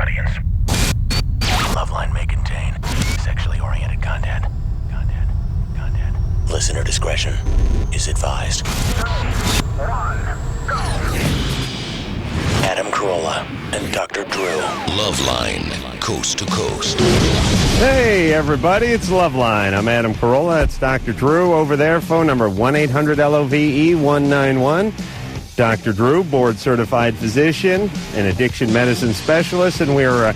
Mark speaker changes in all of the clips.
Speaker 1: audience. LoveLine may contain sexually oriented content. Listener discretion is advised. 3, 1, go. Adam Carolla and Dr. Drew. LoveLine, coast to coast.
Speaker 2: Hey, everybody, it's LoveLine. I'm Adam Carolla. It's Dr. Drew over there. Phone number 1-800-LOVE-191. Dr. Drew, board-certified physician and addiction medicine specialist, and we're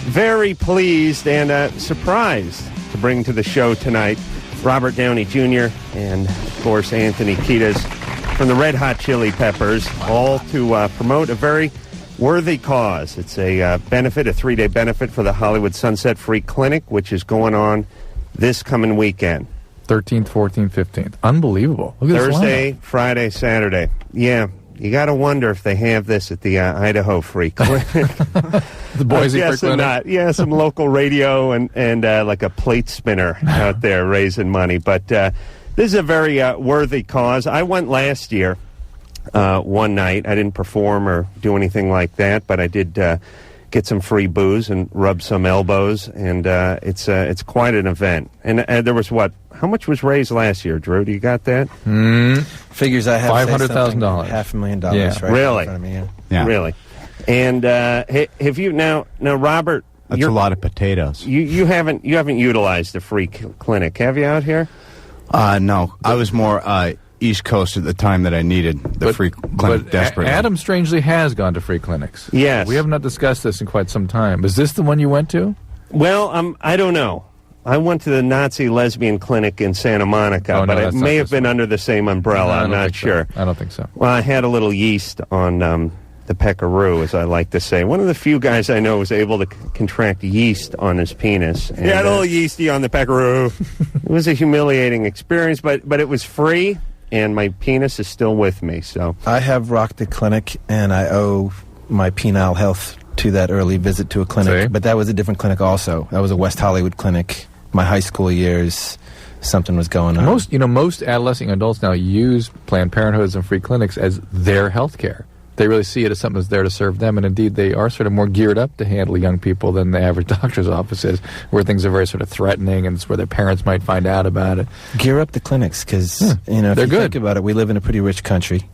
Speaker 2: very pleased and surprised to bring to the show tonight Robert Downey Jr. and, of course, Anthony Kiedis from the Red Hot Chili Peppers, all to promote a very worthy cause. It's a benefit, a 3-day benefit for the Hollywood Sunset Free Clinic, which is going on this coming weekend.
Speaker 3: 13th, 14th, 15th. Unbelievable. Look at
Speaker 2: Thursday, Friday, Saturday. Yeah. You got to wonder if they have this at the Idaho Free Clinic.
Speaker 3: The Boise Free Clinic?
Speaker 2: Not. Yeah, some local radio and like a plate spinner out there raising money. But this is a very worthy cause. I went last year one night. I didn't perform or do anything like that, but I did get some free booze and rub some elbows, and it's quite an event. And there was what? How much was raised last year, Drew? Do you got that?
Speaker 4: Figures I have
Speaker 3: $500,000.
Speaker 4: $500,000.
Speaker 3: Yeah.
Speaker 4: Right
Speaker 2: Really?
Speaker 4: in front of me,
Speaker 2: Yeah. Really? And have you now, Robert?
Speaker 5: That's a lot of potatoes.
Speaker 2: You haven't utilized the free clinic, have you, out here?
Speaker 5: No, I was more East Coast at the time that I needed the free clinic desperately.
Speaker 3: Adam strangely has gone to free clinics.
Speaker 2: Yes.
Speaker 3: We have not discussed this in quite some time. Is this the one you went to?
Speaker 2: Well, I don't know. I went to the Nazi lesbian clinic in Santa Monica, but it may have been under the same umbrella. I'm not sure.
Speaker 3: I don't think so.
Speaker 2: Well, I had a little yeast on the peckaroo, as I like to say. One of the few guys I know was able to contract yeast on his penis. And, a little yeasty on the peckaroo. It was a humiliating experience, but it was free, and my penis is still with me. So
Speaker 4: I have rocked the clinic, and I owe my penile health to that early visit to a clinic.
Speaker 3: See?
Speaker 4: But that was a different clinic also. That was a West Hollywood clinic. My high school years, something was going on.
Speaker 3: Most adolescent adults now use Planned Parenthoods and free clinics as their health care. They really see it as something that's there to serve them, and indeed they are sort of more geared up to handle young people than the average doctor's office is, where things are very sort of threatening, and it's where their parents might find out about it.
Speaker 4: Gear up the clinics, because if
Speaker 3: they're
Speaker 4: you
Speaker 3: good.
Speaker 4: think about it, we live in a pretty rich country,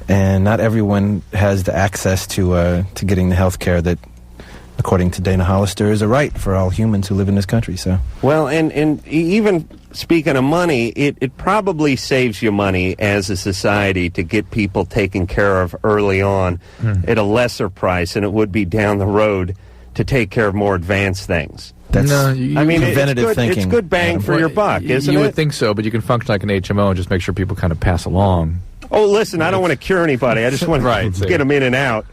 Speaker 4: and not everyone has the access to getting the health care that, according to Dana Hollister, is a right for all humans who live in this country. So,
Speaker 2: well, and even speaking of money, it probably saves you money as a society to get people taken care of early on at a lesser price than it would be down the road to take care of more advanced things.
Speaker 4: that's
Speaker 2: preventative
Speaker 4: thinking.
Speaker 2: It's good bang for your buck, isn't it?
Speaker 3: You would think so, but you can function like an HMO and just make sure people kind of pass along.
Speaker 2: Oh, listen, I don't want to cure anybody. I just want to get them in and out.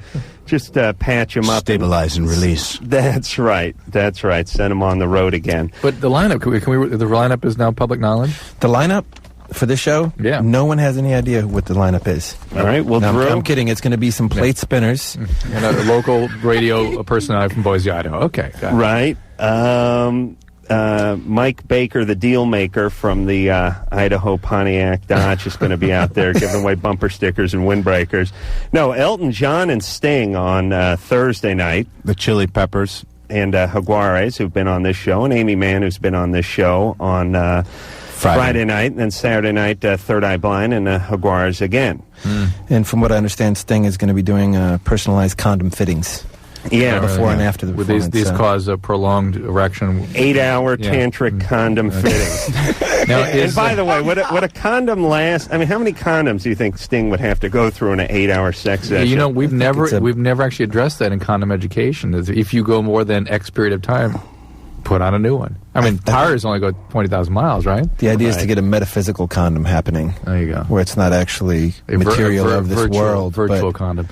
Speaker 2: Just patch them up.
Speaker 5: Stabilize and release.
Speaker 2: That's right. That's right. Send them on the road again.
Speaker 3: But the lineup, the lineup is now public knowledge?
Speaker 4: The lineup for this show,
Speaker 3: yeah.
Speaker 4: No one has any idea what the lineup is.
Speaker 2: All right, well,
Speaker 4: no,
Speaker 2: Drew?
Speaker 4: I'm kidding. It's going to be some plate spinners.
Speaker 3: And a local radio personality from Boise, Idaho. Okay, got it.
Speaker 2: Right. Mike Baker, the deal maker from the Idaho Pontiac Dodge, is going to be out there giving away bumper stickers and windbreakers. No, Elton John and Sting on Thursday night.
Speaker 5: The Chili Peppers.
Speaker 2: And Jaguares, who've been on this show, and Amy Mann, who's been on this show on Friday night, and then Saturday night, Third Eye Blind, and Jaguares again.
Speaker 4: And from what I understand, Sting is going to be doing personalized condom fittings.
Speaker 2: Yeah,
Speaker 4: before and after the performance.
Speaker 3: These cause a prolonged erection.
Speaker 2: 8-hour tantric condom fitting.
Speaker 3: Now,
Speaker 2: and by the way, would a condom last? I mean, how many condoms do you think Sting would have to go through in an 8-hour sex session?
Speaker 3: You know, we've never actually addressed that in condom education. If you go more than X period of time, put on a new one. I mean, tires only go 20,000 miles, right?
Speaker 4: The idea is to get a metaphysical condom happening.
Speaker 3: There you go.
Speaker 4: Where it's not actually material of this world.
Speaker 3: Virtual condom.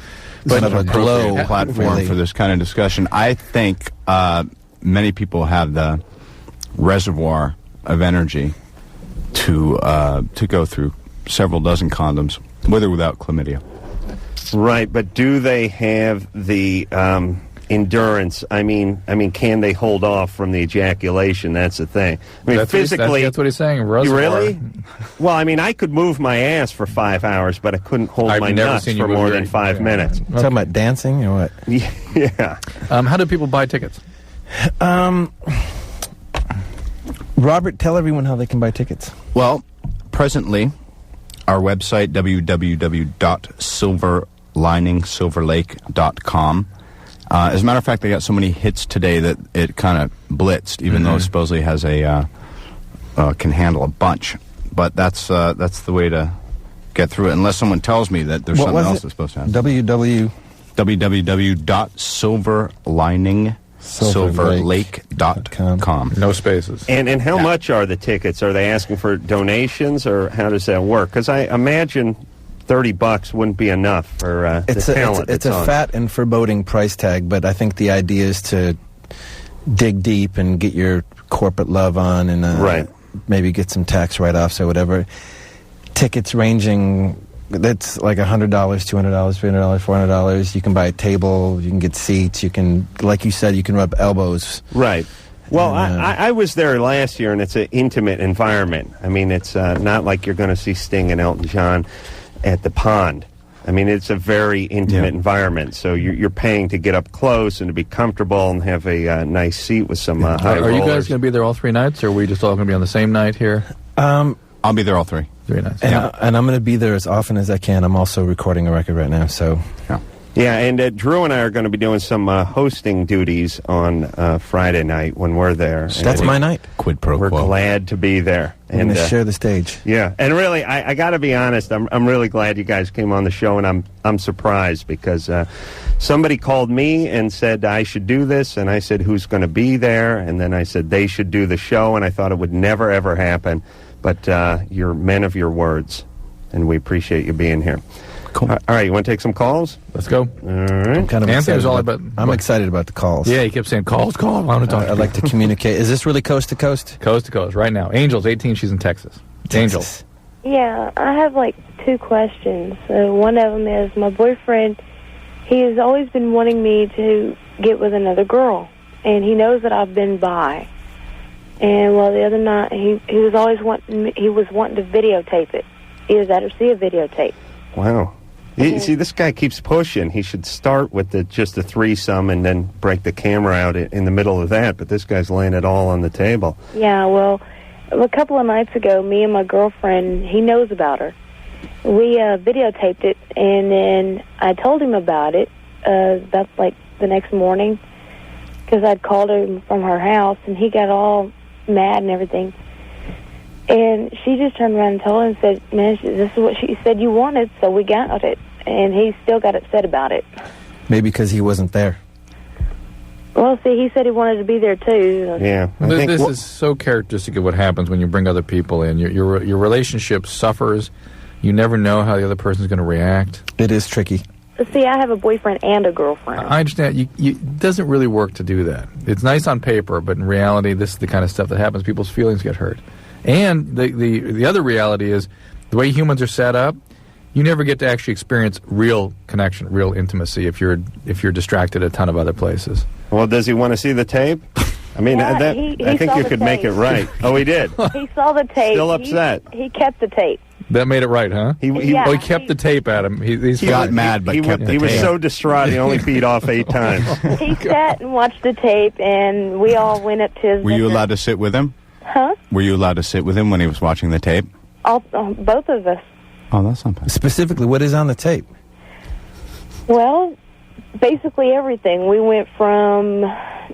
Speaker 5: But a glow platform for this kind of discussion. I think many people have the reservoir of energy to go through several dozen condoms, with or without chlamydia.
Speaker 2: Right, but do they have the endurance. I mean, can they hold off from the ejaculation? That's the thing. I mean, physically,
Speaker 3: that's what he's saying.
Speaker 2: You really? Well, I mean, I could move my ass for 5 hours, but I couldn't hold my nuts for more than 5 minutes.
Speaker 4: Okay. Talking about dancing or what?
Speaker 2: Yeah.
Speaker 3: How do people buy tickets?
Speaker 4: Robert, tell everyone how they can buy tickets.
Speaker 5: Well, presently, our website, www.silverlake.com. As a matter of fact, they got so many hits today that it kind of blitzed, even though it supposedly has can handle a bunch. But that's the way to get through it, unless someone tells me that there's something else that's supposed to happen. www.silverlake.com.
Speaker 3: No spaces.
Speaker 2: And how much are the tickets? Are they asking for donations, or how does that work? Because I imagine $30 wouldn't be enough for the talent.
Speaker 4: It's a fat and foreboding price tag, but I think the idea is to dig deep and get your corporate love on, and maybe get some tax write-offs or whatever. Tickets ranging, that's like $100, $200, $300, $400. You can buy a table, you can get seats, you can, like you said, you can rub elbows.
Speaker 2: Right. Well, I was there last year, and it's an intimate environment. I mean, it's not like you're going to see Sting and Elton John at the pond. I mean, it's a very intimate environment, so you're paying to get up close and to be comfortable and have a nice seat with some high rollers.
Speaker 3: Are you guys going to be there all 3 nights, or are we just all going to be on the same night here?
Speaker 5: I'll be there all 3
Speaker 3: nights.
Speaker 4: And I'm going to be there as often as I can. I'm also recording a record right now, so...
Speaker 2: Yeah, and Drew and I are going to be doing some hosting duties on Friday night when we're there.
Speaker 4: That's my night.
Speaker 5: Quid pro
Speaker 2: quo. We're
Speaker 5: quo.
Speaker 2: glad to be there.
Speaker 4: And share the stage.
Speaker 2: Yeah, and really, I got to be honest. I'm really glad you guys came on the show, and I'm surprised because somebody called me and said I should do this, and I said who's going to be there, and then I said they should do the show, and I thought it would never ever happen, but you're men of your words, and we appreciate you being here.
Speaker 4: Cool.
Speaker 2: All right, you want to take some calls?
Speaker 3: Let's go.
Speaker 2: All right.
Speaker 4: I'm kind of excited I'm excited about the calls.
Speaker 3: Yeah, he kept saying, call. I want to talk to you.
Speaker 4: I'd like to communicate. Is this really coast to coast?
Speaker 3: Coast to coast, right now. Angel's 18, she's in Texas. Angel.
Speaker 6: Yeah, I have like 2 questions. One of them is my boyfriend, he has always been wanting me to get with another girl, and he knows that I've been bi. And well, the other night, he was wanting to videotape it. Either that or see a videotape.
Speaker 2: Wow. See, this guy keeps pushing. He should start with just the threesome and then break the camera out in the middle of that. But this guy's laying it all on the table.
Speaker 6: Yeah, well, a couple of nights ago, me and my girlfriend, he knows about her. We videotaped it, and then I told him about it. That's like the next morning, because I'd called her from her house, and he got all mad and everything. And she just turned around and told him and said, man, this is what she said you wanted, so we got it. And he still got upset about it.
Speaker 4: Maybe because he wasn't there.
Speaker 6: Well, see, he said he wanted to be there, too.
Speaker 2: Yeah.
Speaker 3: This is so characteristic of what happens when you bring other people in. Your relationship suffers. You never know how the other person's going to react.
Speaker 4: It is tricky.
Speaker 6: See, I have a boyfriend and a girlfriend.
Speaker 3: I understand. It doesn't really work to do that. It's nice on paper, but in reality, this is the kind of stuff that happens. People's feelings get hurt. And the other reality is, the way humans are set up, you never get to actually experience real connection, real intimacy if you're distracted a ton of other places.
Speaker 2: Well, does he want to see the tape? I mean,
Speaker 6: yeah,
Speaker 2: I think you could make it right. Oh, he did.
Speaker 6: He saw the tape.
Speaker 2: Still upset.
Speaker 6: He kept the tape.
Speaker 3: That made it right, huh?
Speaker 2: He
Speaker 3: kept the tape at him. He
Speaker 5: got mad, but kept the tape.
Speaker 2: He was so distraught, he only beat off 8 times.
Speaker 6: He sat and watched the tape, and we all went up to his...
Speaker 5: Were you allowed to sit with him?
Speaker 6: Huh?
Speaker 5: Were you allowed to sit with him when he was watching the tape?
Speaker 6: Both of us.
Speaker 5: Oh, that's not bad.
Speaker 4: Specifically, what is on the tape?
Speaker 6: Well, basically everything. We went from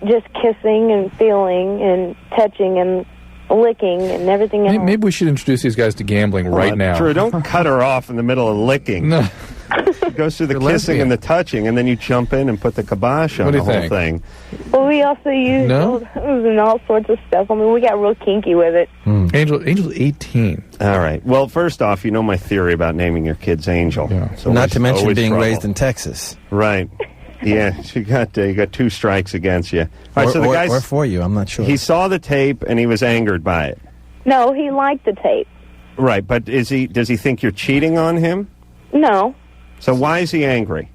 Speaker 6: just kissing and feeling and touching and licking and everything else.
Speaker 3: Maybe we should introduce these guys to gambling right now.
Speaker 2: Drew, don't cut her off in the middle of licking.
Speaker 3: No.
Speaker 2: It goes through the kissing and the touching, and then you jump in and put the kibosh on the whole thing.
Speaker 6: Well, we also used and all sorts of stuff. I mean, we got real kinky with it.
Speaker 3: Angel's 18.
Speaker 2: All right. Well, first off, you know my theory about naming your kids Angel.
Speaker 3: Yeah.
Speaker 2: So
Speaker 4: not to mention being raised in Texas.
Speaker 2: Right. Yeah, you got 2 strikes against you. All right, so the guy's,
Speaker 4: or for you, I'm not sure.
Speaker 2: He saw the tape and he was angered by it.
Speaker 6: No, he liked the tape.
Speaker 2: Right, but does he think you're cheating on him?
Speaker 6: No.
Speaker 2: So why is he angry?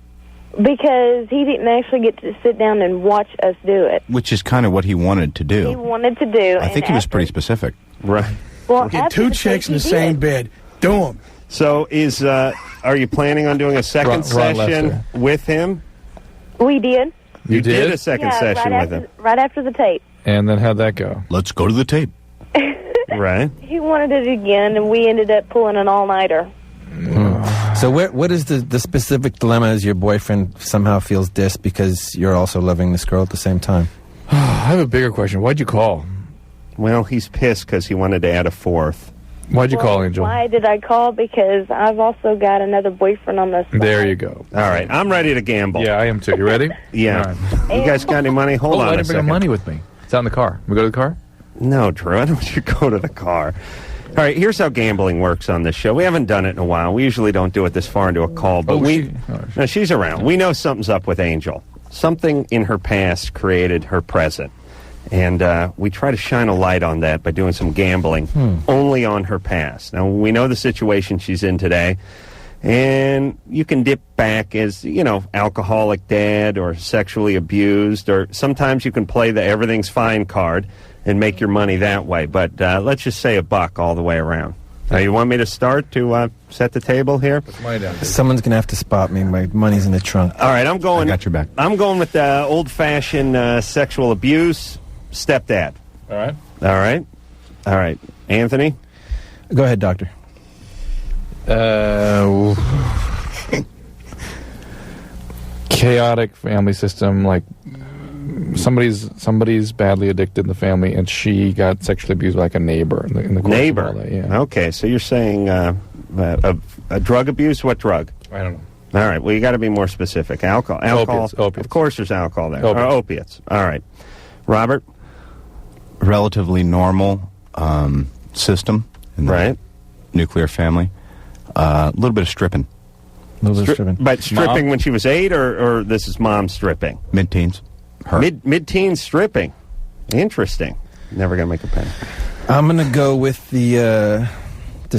Speaker 6: Because he didn't actually get to sit down and watch us do it.
Speaker 5: Which is kind of what he wanted to do.
Speaker 6: He wanted to do.
Speaker 5: I think he was pretty specific.
Speaker 2: Right.
Speaker 6: Well,
Speaker 7: Get two chicks in the same bed. Do them.
Speaker 2: So are you planning on doing a second session with him?
Speaker 6: We did.
Speaker 2: You did a second session with him?
Speaker 6: Right after the tape.
Speaker 3: And then how'd that go?
Speaker 5: Let's go to the tape.
Speaker 2: Right.
Speaker 6: He wanted it again, and we ended up pulling an all-nighter.
Speaker 4: So what is the specific dilemma? Is your boyfriend somehow feels dissed because you're also loving this girl at the same time?
Speaker 3: I have a bigger question. Why'd you call?
Speaker 2: Well, he's pissed because he wanted to add a fourth.
Speaker 3: Why'd you call, Angel?
Speaker 6: Why did I call? Because I've also got another boyfriend on the side.
Speaker 3: There you go.
Speaker 2: All right, I'm ready to gamble.
Speaker 3: Yeah, I am too. You ready?
Speaker 2: Yeah.
Speaker 3: Right.
Speaker 2: You guys got any money? Hold on
Speaker 3: I
Speaker 2: a
Speaker 3: didn't bring
Speaker 2: second.
Speaker 3: money with me. It's out in the car. We go to the car?
Speaker 2: No, Drew, I don't want you to go to the car. All right, here's how gambling works on this show. We haven't done it in a while. We usually don't do it this far into a call, but no, she's around. We know something's up with Angel. Something in her past created her present. And we try to shine a light on that by doing some gambling only on her past. Now, we know the situation she's in today, and you can dip back as, alcoholic dad or sexually abused, or sometimes you can play the everything's fine card and make your money that way. But let's just say $1 all the way around. Now, you want me to start to set the table here?
Speaker 3: Put the money down.
Speaker 4: Someone's going to have to spot me. My money's in the trunk.
Speaker 2: All right, I'm going.
Speaker 5: I got your back.
Speaker 2: I'm going with old-fashioned sexual abuse. Stepdad.
Speaker 3: All right.
Speaker 2: All right. Anthony?
Speaker 4: Go ahead, doctor.
Speaker 3: Chaotic family system, like somebody's badly addicted in the family, and she got sexually abused by like a neighbor in the course
Speaker 2: Neighbor.
Speaker 3: of all that, yeah.
Speaker 2: Okay, so you're saying a drug abuse? What drug?
Speaker 3: I don't know.
Speaker 2: All right, well, you got to be more specific. Alcohol.
Speaker 3: Opiates.
Speaker 2: Of course there's alcohol there.
Speaker 3: Opiates.
Speaker 2: Opiates. All right. Robert?
Speaker 5: Relatively normal system in the nuclear family. A little bit of stripping.
Speaker 2: But stripping when she was 8, or this is mom stripping?
Speaker 5: Mid-teens. Her.
Speaker 2: Mid-teens stripping. Interesting. Never going to make a penny.
Speaker 4: I'm going to go with the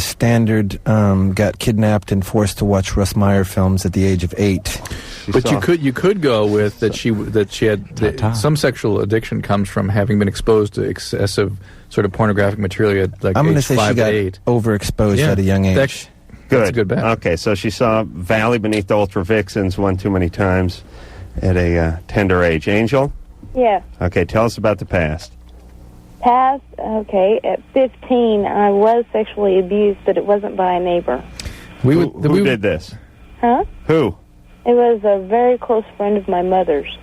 Speaker 4: standard got kidnapped and forced to watch Russ Meyer films at the age of 8.
Speaker 3: But you could go with that she had some sexual addiction comes from having been exposed to excessive sort of pornographic material at like
Speaker 4: I'm going to
Speaker 3: age
Speaker 4: say
Speaker 3: 5
Speaker 4: she got
Speaker 3: to 8.
Speaker 4: overexposed at a young age.
Speaker 3: That's a good bet.
Speaker 2: Okay, so she saw Valley Beneath the Ultra Vixens one too many times at a tender age. Angel?
Speaker 6: Yeah.
Speaker 2: Okay, tell us about the past.
Speaker 6: Past, okay, at 15, I was sexually abused, but it wasn't by a neighbor.
Speaker 2: Who did this?
Speaker 6: Huh?
Speaker 2: Who?
Speaker 6: It was a very close friend of my mother's.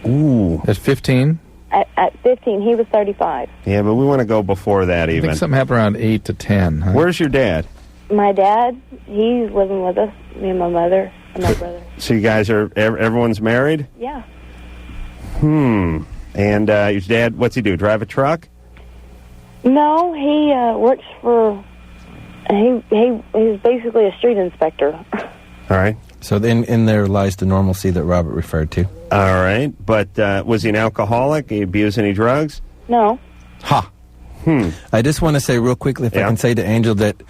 Speaker 2: Ooh.
Speaker 3: At 15?
Speaker 6: At 15, he was 35.
Speaker 2: Yeah, but we want to go before that
Speaker 3: I
Speaker 2: even.
Speaker 3: think something happened around 8 to 10. Huh?
Speaker 2: Where's your dad?
Speaker 6: My dad, he's living with us, me and my mother and my brother.
Speaker 2: So you guys everyone's married?
Speaker 6: Yeah.
Speaker 2: And your dad, what's he do, drive a truck?
Speaker 6: No, he works for, he's basically a street inspector.
Speaker 2: All right.
Speaker 4: So in there lies the normalcy that Robert referred to.
Speaker 2: All right. But was he an alcoholic? He abuse any drugs?
Speaker 6: No.
Speaker 2: Ha.
Speaker 4: I just want to say real quickly, if I can say to Angel, that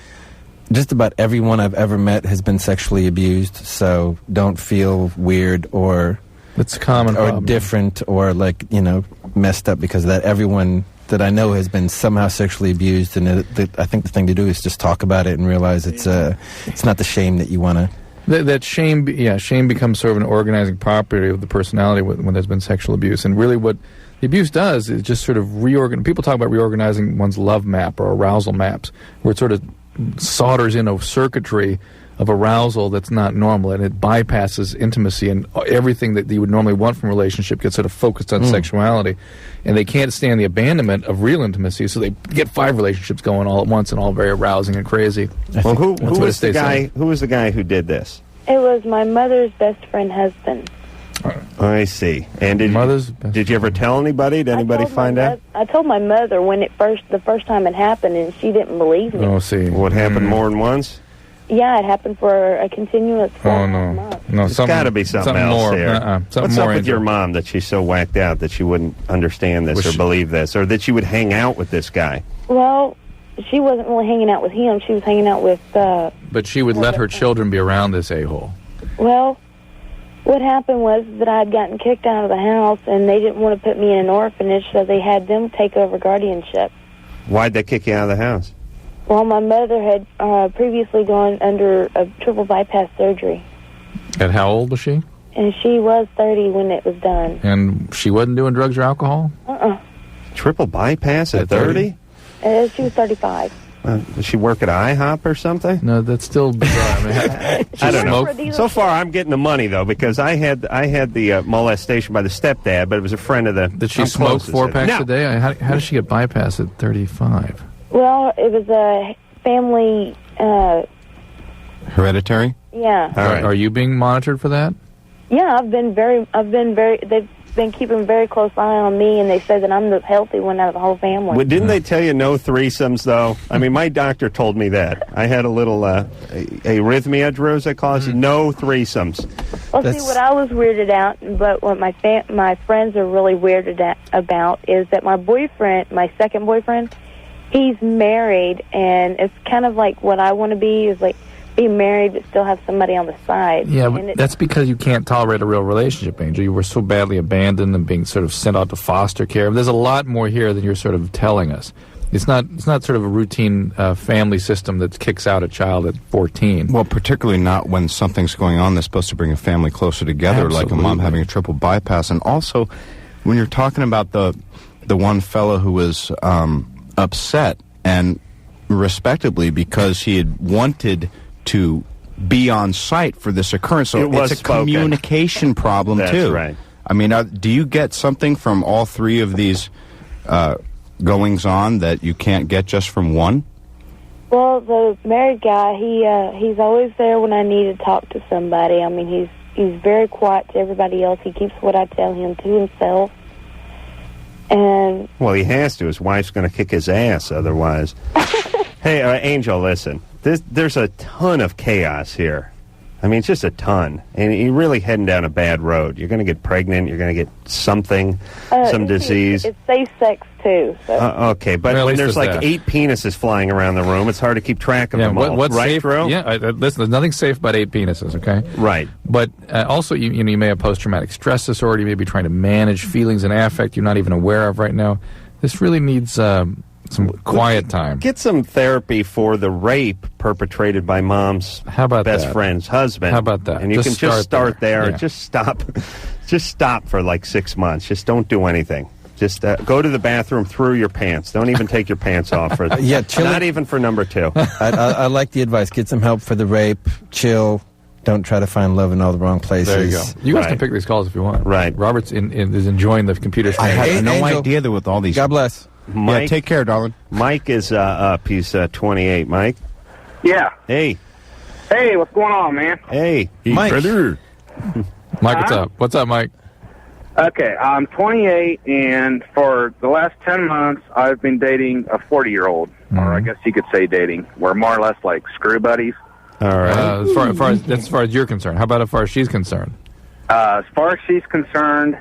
Speaker 4: just about everyone I've ever met has been sexually abused, so don't feel weird or
Speaker 3: it's common
Speaker 4: or
Speaker 3: problem.
Speaker 4: different or messed up because of that. Everyone that I know has been somehow sexually abused, and I think the thing to do is just talk about it and realize it's not the shame that you want to.
Speaker 3: That shame becomes sort of an organizing property of the personality when there's been sexual abuse. And really what the abuse does is just sort of reorganize. People talk about reorganizing one's love map or arousal maps, where it sort of solders in a circuitry of arousal that's not normal, and it bypasses intimacy, and everything that you would normally want from a relationship gets sort of focused on sexuality. And they can't stand the abandonment of real intimacy, so they get 5 relationships going all at once and all very arousing and crazy.
Speaker 2: Well, who was the guy? Who was the guy who did this?
Speaker 6: It was my mother's best friend husband.
Speaker 2: I see. And did you ever tell anybody? Did anybody find out?
Speaker 6: I told my mother when the first time it happened, and she didn't believe me.
Speaker 3: Oh, see.
Speaker 2: What happened more than once?
Speaker 6: Yeah, it happened for a continuous 4 months.
Speaker 3: No,
Speaker 2: there's got to be something else
Speaker 3: more,
Speaker 2: there. What's up with your mom that she's so whacked out that she wouldn't understand this or believe this, or that she would hang out with this guy?
Speaker 6: Well, she wasn't really hanging out with him. She was hanging out with...
Speaker 3: But she would let her children be around this a-hole.
Speaker 6: Well, What happened was that I had gotten kicked out of the house, and they didn't want to put me in an orphanage, so they had them take over guardianship.
Speaker 2: Why'd they kick you out of the house?
Speaker 6: Well, my mother had previously gone under a triple bypass surgery.
Speaker 3: And how old was she?
Speaker 6: And she was 30 when it was done.
Speaker 3: And she wasn't doing drugs or alcohol?
Speaker 2: Triple bypass at 30?
Speaker 6: She was 35.
Speaker 2: Does she work at IHOP or something?
Speaker 3: No, that's still bizarre. I
Speaker 2: don't know. So far, I'm getting the money, though, because I had the molestation by the stepdad, but it was a friend of the...
Speaker 3: Did she smoke 4 packs a day? How did she get bypass at 35?
Speaker 6: Well, it was a family...
Speaker 5: Hereditary?
Speaker 6: Yeah.
Speaker 2: All right.
Speaker 3: Are you being monitored for that?
Speaker 6: Yeah, I've been very... They've been keeping a very close eye on me, and they said that I'm the healthy one out of the whole family.
Speaker 2: Well, didn't they tell you no threesomes, though? I mean, my doctor told me that. I had a little arrhythmia, Drew, as they call it. No threesomes.
Speaker 6: Well, see, what I was weirded out, but what my friends are really weirded about is that my boyfriend, my second boyfriend, he's married, and it's kind of like what I want to be is like be married but still have somebody on the side.
Speaker 3: Yeah, but that's because you can't tolerate a real relationship, Angel. You were so badly abandoned and being sort of sent out to foster care. There's a lot more here than you're sort of telling us. It's not sort of a routine family system that kicks out a child at 14.
Speaker 5: Well, particularly not when something's going on that's supposed to bring a family closer together,
Speaker 3: Absolutely.
Speaker 5: like a mom having a triple bypass. And also, when you're talking about the one fellow who was upset, and respectably, because he had wanted to be on site for this occurrence. So it's a communication problem,
Speaker 2: That's
Speaker 5: too.
Speaker 2: Right.
Speaker 5: I mean, do you get something from all three of these goings-on that you can't get just from one?
Speaker 6: Well, the married guy, he's always there when I need to talk to somebody. I mean, he's very quiet to everybody else. He keeps what I tell him to himself. And
Speaker 2: well, he has to. His wife's going to kick his ass otherwise. Hey, Angel, listen. There's a ton of chaos here. I mean, it's just a ton. And you're really heading down a bad road. You're going to get pregnant. You're going to get something, some disease.
Speaker 6: It's safe sex, too. So.
Speaker 2: Okay, but
Speaker 3: Well,
Speaker 2: when there's like
Speaker 3: that.
Speaker 2: 8 penises flying around the room, it's hard to keep track of them all.
Speaker 3: What's
Speaker 2: right,
Speaker 3: safe?
Speaker 2: Drew?
Speaker 3: Yeah, listen, there's nothing safe about 8 penises, okay?
Speaker 2: Right.
Speaker 3: But also, you may have post-traumatic stress disorder. You may be trying to manage feelings and affect you're not even aware of right now. This really needs some quiet time.
Speaker 2: Get some therapy for the rape perpetrated by mom's best friend's husband.
Speaker 3: How about that?
Speaker 2: And you can just start there.
Speaker 3: Yeah.
Speaker 2: Just stop for like 6 months. Just don't do anything. Just go to the bathroom through your pants. Don't even take your pants off. Not even for number 2.
Speaker 4: I like the advice. Get some help for the rape. Chill. Don't try to find love in all the wrong places.
Speaker 3: There you go. You guys can pick these calls if you want.
Speaker 2: Right.
Speaker 3: Robert's is enjoying the computer screen.
Speaker 5: I had no
Speaker 4: Angel,
Speaker 5: idea that with all these...
Speaker 4: God bless.
Speaker 2: Mike,
Speaker 5: yeah, take care, darling.
Speaker 2: Mike is up. He's 28. Mike?
Speaker 8: Yeah.
Speaker 2: Hey.
Speaker 8: Hey, what's going on, man?
Speaker 2: Hey.
Speaker 4: Mike.
Speaker 2: Brother.
Speaker 3: Mike, what's up? What's up, Mike?
Speaker 8: Okay, I'm 28, and for the last 10 months, I've been dating a 40-year-old, or I guess you could say dating. We're more or less like screw buddies.
Speaker 2: All right.
Speaker 3: As far as you're concerned. How about as far as she's concerned?
Speaker 8: As far as she's concerned,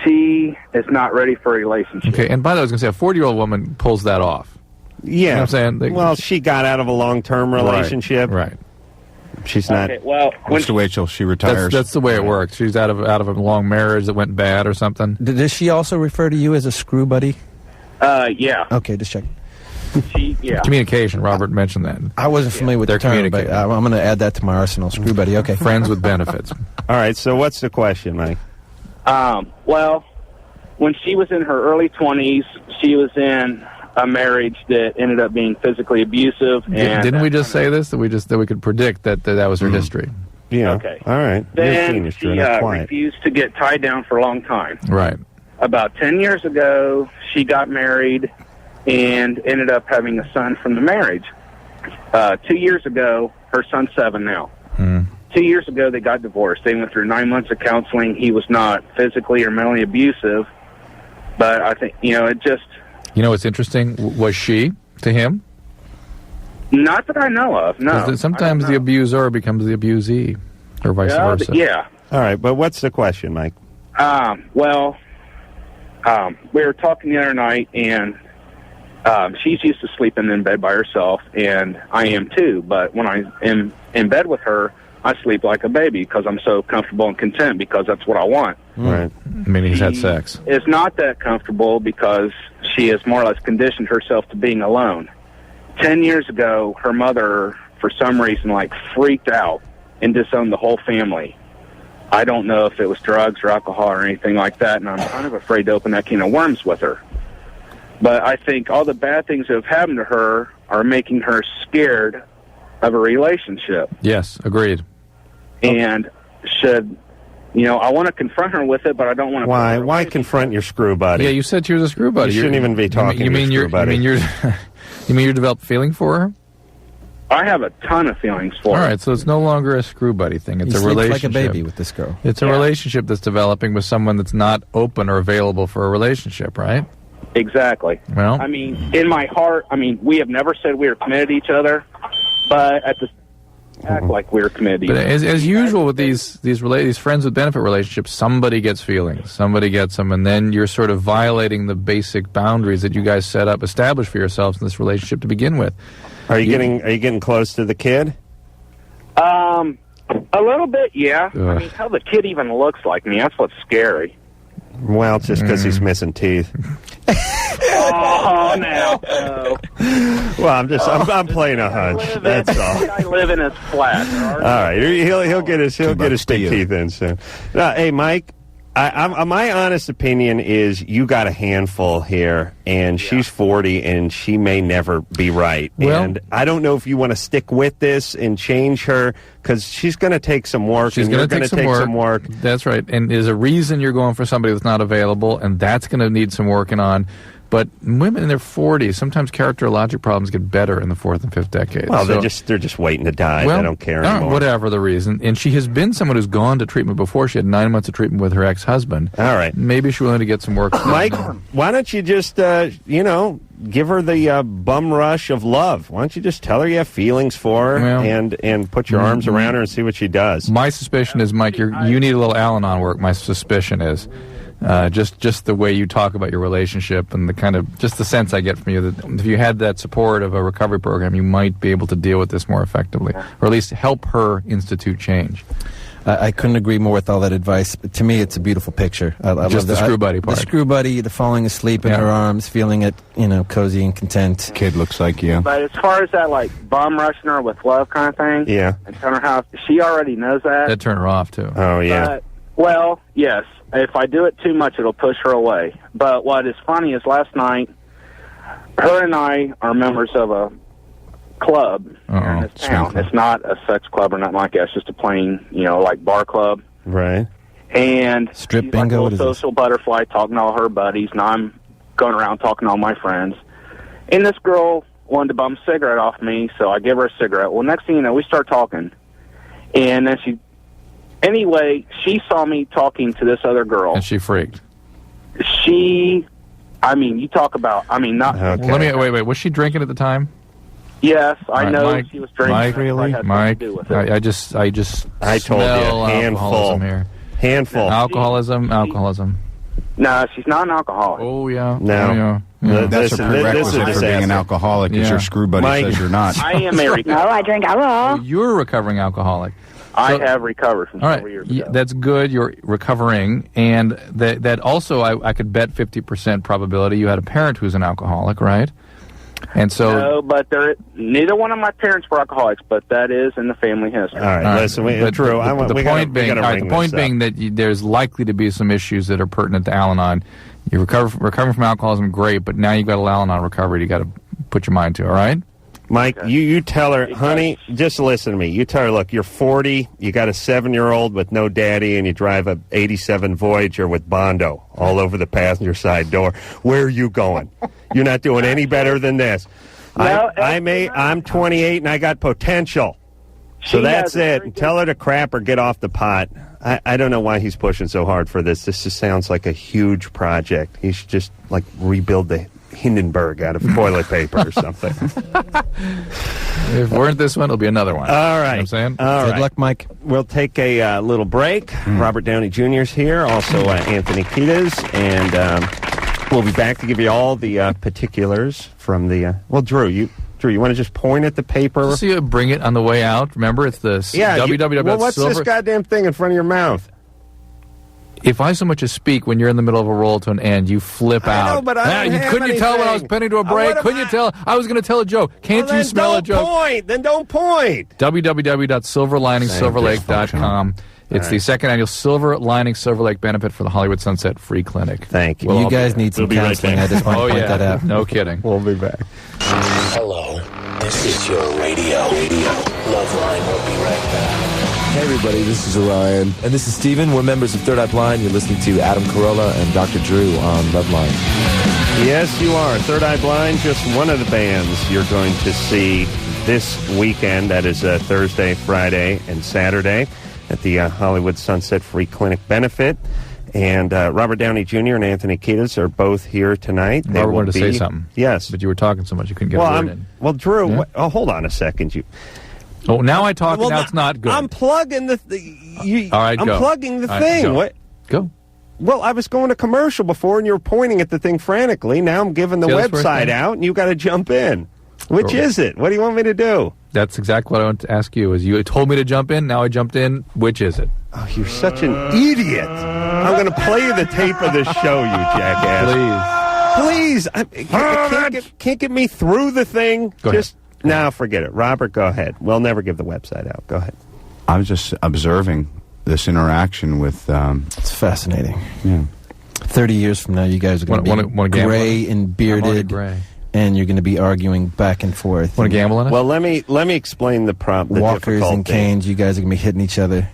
Speaker 8: she is not ready for a relationship.
Speaker 3: Okay, and by the way, I was going to say, a 40-year-old woman pulls that off.
Speaker 2: Yeah.
Speaker 3: You know what I'm saying?
Speaker 2: Well, she got out of a long-term relationship.
Speaker 3: Right.
Speaker 2: She's not...
Speaker 8: Okay, well...
Speaker 5: Just wait till she retires.
Speaker 3: That's the way it works. She's out of a long marriage that went bad or something.
Speaker 4: Does she also refer to you as a screw buddy?
Speaker 8: Yeah.
Speaker 4: Okay, just check.
Speaker 8: Yeah.
Speaker 3: Communication, Robert mentioned that.
Speaker 4: I wasn't familiar with
Speaker 3: They're
Speaker 4: the term, but
Speaker 3: communicating.
Speaker 4: I'm going to add that to my arsenal. Screw buddy, okay.
Speaker 3: Friends with benefits.
Speaker 2: All right, so what's the question, Mike?
Speaker 8: Well, when she was in her early 20s, she was in a marriage that ended up being physically abusive. And
Speaker 3: Didn't we just say this? That we could predict that was her history.
Speaker 2: Yeah.
Speaker 8: Okay.
Speaker 2: All right. You're a
Speaker 8: Then
Speaker 2: genius,
Speaker 8: she
Speaker 2: Drew. That's quiet.
Speaker 8: refused to get tied down for a long time.
Speaker 3: Right.
Speaker 8: About 10 years ago, she got married and ended up having a son from the marriage. 2 years ago, her son's 7 now. 2 years ago, they got divorced. They went through 9 months of counseling. He was not physically or mentally abusive, but I think, it just...
Speaker 3: You know what's interesting? Was she to him?
Speaker 8: Not that I know of, no.
Speaker 3: 'Cause sometimes the abuser becomes the abusee, or vice versa.
Speaker 8: Yeah.
Speaker 2: All right, but what's the question, Mike?
Speaker 8: Well, we were talking the other night, and she's used to sleeping in bed by herself, and I am too. But when I am in bed with her, I sleep like a baby because I'm so comfortable and content because that's what I want.
Speaker 2: Right.
Speaker 3: Meaning he's had sex.
Speaker 8: Is not that comfortable because she has more or less conditioned herself to being alone. 10 years ago, her mother, for some reason, like, freaked out and disowned the whole family. I don't know if it was drugs or alcohol or anything like that, and I'm kind of afraid to open that can of worms with her. But I think all the bad things that have happened to her are making her scared of a relationship.
Speaker 3: Yes, agreed.
Speaker 8: And should, I want to confront her with it, but I don't want to.
Speaker 2: Why? Why confront your screw buddy?
Speaker 3: Yeah, you said she was a screw buddy.
Speaker 2: You shouldn't even be talking to your screw buddy.
Speaker 3: You mean you developed feeling for her?
Speaker 8: I have a ton of feelings for her.
Speaker 3: All right, so it's no longer a screw buddy thing. It's
Speaker 4: you
Speaker 3: a
Speaker 4: sleep
Speaker 3: relationship.
Speaker 4: like a baby with this girl.
Speaker 3: It's a relationship that's developing with someone that's not open or available for a relationship, right?
Speaker 8: Exactly.
Speaker 3: Well,
Speaker 8: I mean, in my heart, we have never said we were committed to each other, but at the act like we were committed to each
Speaker 3: but
Speaker 8: other.
Speaker 3: as usual with these friends with benefit relationships, somebody gets feelings, somebody gets them, and then you're sort of violating the basic boundaries that you guys established for yourselves in this relationship to begin with.
Speaker 2: Are you getting close to the kid?
Speaker 8: A little bit, yeah.
Speaker 3: Ugh.
Speaker 8: I mean, how the kid even looks like me, that's what's scary.
Speaker 2: Well, it's just because he's missing teeth.
Speaker 8: Oh, now. No.
Speaker 2: Well, I'm playing a hunch. That's all.
Speaker 8: I live in his flat.
Speaker 2: All right, he'll get his big teeth in soon. Hey, Mike, my honest opinion is you got a handful here, and she's 40, and she may never be right.
Speaker 3: Well,
Speaker 2: and I don't know if you want to stick with this and change her, because she's going to take some work.
Speaker 3: She's
Speaker 2: going to
Speaker 3: take some work. That's right. And there's a reason you're going for somebody that's not available, and that's going to need some working on. But women in their 40s, sometimes character logic problems get better in the fourth and fifth decades.
Speaker 2: Well, they're just waiting to die.
Speaker 3: Well,
Speaker 2: they don't care anymore.
Speaker 3: Whatever the reason. And she has been someone who's gone to treatment before. She had 9 months of treatment with her ex-husband.
Speaker 2: All right.
Speaker 3: Maybe she's willing to get some work.
Speaker 2: Mike, why don't you just, give her the bum rush of love? Why don't you just tell her you have feelings for her and put your arms around her and see what she does?
Speaker 3: My suspicion is, Mike, you need a little Al-Anon work. My suspicion is. Just the way you talk about your relationship and the kind of just the sense I get from you that if you had that support of a recovery program, you might be able to deal with this more effectively, or at least help her institute change.
Speaker 4: I couldn't agree more with all that advice. To me, it's a beautiful picture. I
Speaker 3: just
Speaker 4: love
Speaker 3: the screw buddy part.
Speaker 4: The screw buddy, the falling asleep in her arms, feeling it, cozy and content.
Speaker 5: Kid looks like you.
Speaker 8: But as far as that, like, bum rushing her with love kind of thing, and telling her how she already knows that.
Speaker 3: That'd turn her off too.
Speaker 2: Oh yeah.
Speaker 8: But, well, yes. If I do it too much, it'll push her away. But what is funny is last night, her and I are members of a club here in this town. It's not a sex club or nothing like that. It's just a plain, like bar club.
Speaker 2: Right.
Speaker 8: And
Speaker 4: strip
Speaker 8: she's
Speaker 4: bingo.
Speaker 8: Like a little social butterfly, talking to all her buddies, and I'm going around talking to all my friends. And this girl wanted to bum a cigarette off me, so I give her a cigarette. Well, next thing you know, we start talking. And then Anyway, she saw me talking to this other girl.
Speaker 3: And she freaked.
Speaker 8: You talk about, not...
Speaker 3: Okay. Let me, wait, was she drinking at the time?
Speaker 8: Yes, I know
Speaker 3: Mike,
Speaker 8: she was drinking.
Speaker 3: Mike, really? Mike, I
Speaker 2: told you, handful.
Speaker 3: Here.
Speaker 2: Handful.
Speaker 3: Alcoholism.
Speaker 8: No, she's not an alcoholic.
Speaker 3: Oh, yeah.
Speaker 2: No.
Speaker 3: Oh, yeah.
Speaker 5: Yeah. That's a prerequisite for being an alcoholic is your screw buddy says you're not.
Speaker 8: I am a
Speaker 6: No, I drink alcohol.
Speaker 3: Oh, you're a recovering alcoholic.
Speaker 8: I have recovered from 4 years ago.
Speaker 3: Yeah, that's good. You're recovering. And that also, I could bet 50% probability you had a parent who's an alcoholic, right? And so...
Speaker 8: No, but neither one of my parents were alcoholics, but that is in the family history.
Speaker 2: All right, listen, Drew,
Speaker 3: the point being that there's likely to be some issues that are pertinent to Al-Anon. You're recovering from alcoholism, great, but now you've got Al-Anon recovery you got to put your mind to, all right?
Speaker 2: Mike, you tell her, honey, just listen to me. You tell her, look, you're 40, you got a 7-year-old with no daddy, and you drive a 87 Voyager with Bondo all over the passenger side door. Where are you going? You're not doing any better than this. I'm 28, and I got potential. So that's it. Tell her to crap or get off the pot. I don't know why he's pushing so hard for this. This just sounds like a huge project. He should just, rebuild the Hindenburg out of toilet paper or something.
Speaker 3: If it weren't this one, it'll be another one.
Speaker 2: All right.
Speaker 3: You know what I'm saying?
Speaker 4: Good luck, Mike.
Speaker 2: We'll take a little break. Robert Downey Jr. is here, also Anthony Kiedis, and we'll be back to give you all the particulars from the... Drew, Drew, you want to just point at the paper?
Speaker 3: So you bring it on the way out. Remember, it's the www.
Speaker 2: Well, what's this goddamn thing in front of your mouth?
Speaker 3: If I so much as speak when you're in the middle of a roll to an end, you flip out.
Speaker 2: I know, but I don't have
Speaker 3: couldn't you tell when I was
Speaker 2: anything.
Speaker 3: penning to a break? Couldn't you tell? I was going to tell a joke. Can't you smell a joke?
Speaker 2: Then don't point.
Speaker 3: www.silverliningsilverlake.com. It's the second annual Silver Lining Silver Lake benefit for the Hollywood Sunset Free Clinic.
Speaker 2: Thank you.
Speaker 4: You guys need some counseling. I just want to point that out.
Speaker 3: No kidding.
Speaker 2: We'll be back.
Speaker 1: Hello, this is your radio. LoveLine will be right back.
Speaker 9: Hey everybody, this is Orion. And this is Steven. We're members of Third Eye Blind. You're listening to Adam Carolla and Dr. Drew on LoveLine.
Speaker 2: Yes, you are. Third Eye Blind, just one of the bands you're going to see this weekend. That is Thursday, Friday, and Saturday at the Hollywood Sunset Free Clinic benefit. And Robert Downey Jr. and Anthony Kiedis are both here tonight.
Speaker 3: Robert wanted to say something.
Speaker 2: Yes.
Speaker 3: But you were talking so much you couldn't get a word in.
Speaker 2: Well, Drew, hold on a second.
Speaker 3: Oh, now I talk, and now it's not good.
Speaker 2: I'm plugging the
Speaker 3: all right,
Speaker 2: I'm
Speaker 3: go.
Speaker 2: plugging the
Speaker 3: All
Speaker 2: thing.
Speaker 3: Right, go.
Speaker 2: What?
Speaker 3: Go.
Speaker 2: Well, I was going to commercial before, and you were pointing at the thing frantically. Now I'm giving the website out, and you got to jump in. Which is it? What do you want me to do?
Speaker 3: That's exactly what I want to ask you. Is you told me to jump in, now I jumped in. Which is it?
Speaker 2: Oh, you're such an idiot. I'm going to play you the tape of this show, you jackass. Please. Can't get me through the thing.
Speaker 3: Go ahead.
Speaker 2: No, forget it. Robert, go ahead. We'll never give the website out. Go ahead.
Speaker 5: I was just observing this interaction with...
Speaker 4: it's fascinating.
Speaker 5: Yeah.
Speaker 4: 30 years from now, you guys are going to be gray and bearded, and you're going to be arguing back and forth.
Speaker 3: Want to gamble on it?
Speaker 2: Well, let me explain the problem.
Speaker 4: Walkers and canes, you guys are going to be hitting each other.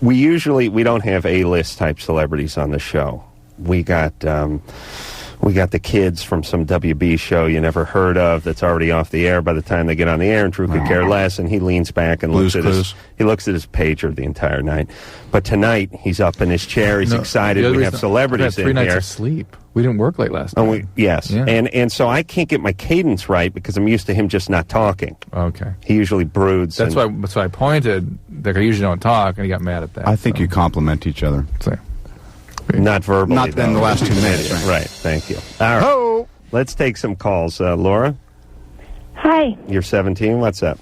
Speaker 2: We don't have A-list type celebrities on the show. We got the kids from some WB show you never heard of that's already off the air by the time they get on the air, and Drew could care less, and he leans back and looks at his pager the entire night. But tonight, he's up in his chair. He's excited. We have celebrities in here.
Speaker 3: 3 nights of sleep. We didn't work late last night.
Speaker 2: Yes. Yeah. And so I can't get my cadence right because I'm used to him just not talking.
Speaker 3: Okay.
Speaker 2: He usually broods.
Speaker 3: That's why I pointed that I usually don't talk, and he got mad at that.
Speaker 5: I think you compliment each other.
Speaker 3: So.
Speaker 2: Not verbally.
Speaker 5: Not in the last 2 minutes.
Speaker 2: Right. Thank you. All right. Let's take some calls. Laura?
Speaker 10: Hi.
Speaker 2: You're 17. What's up?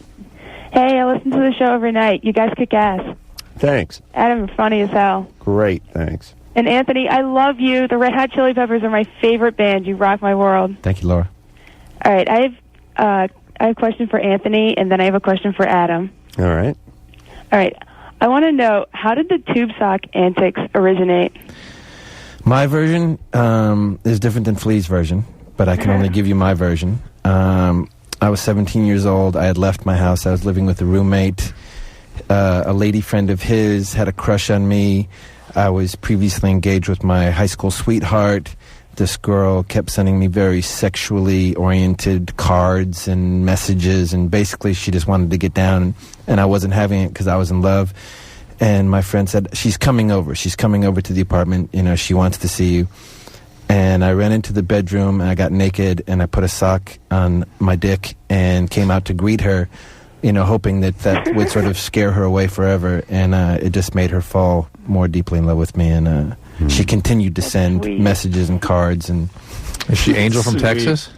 Speaker 10: Hey, I listen to the show every night. You guys kick ass.
Speaker 2: Thanks.
Speaker 10: Adam, you're funny as hell.
Speaker 2: Great. Thanks.
Speaker 10: And Anthony, I love you. The Red Hot Chili Peppers are my favorite band. You rock my world.
Speaker 4: Thank you, Laura.
Speaker 10: All right. I have a question for Anthony, and then I have a question for Adam.
Speaker 2: All right.
Speaker 10: All right. I want to know, how did the tube sock antics originate?
Speaker 4: My version is different than Flea's version, but I can only give you my version. I was 17 years old. I had left my house. I was living with a roommate. A lady friend of his had a crush on me. I was previously engaged with my high school sweetheart. This girl kept sending me very sexually oriented cards and messages, and basically she just wanted to get down, and I wasn't having it because I was in love. And my friend said, she's coming over. She's coming over to the apartment. You know, she wants to see you. And I ran into the bedroom, and I got naked, and I put a sock on my dick and came out to greet her, you know, hoping that would sort of scare her away forever. And it just made her fall more deeply in love with me. And she continued to send messages and cards. And
Speaker 3: is she Angel from Texas?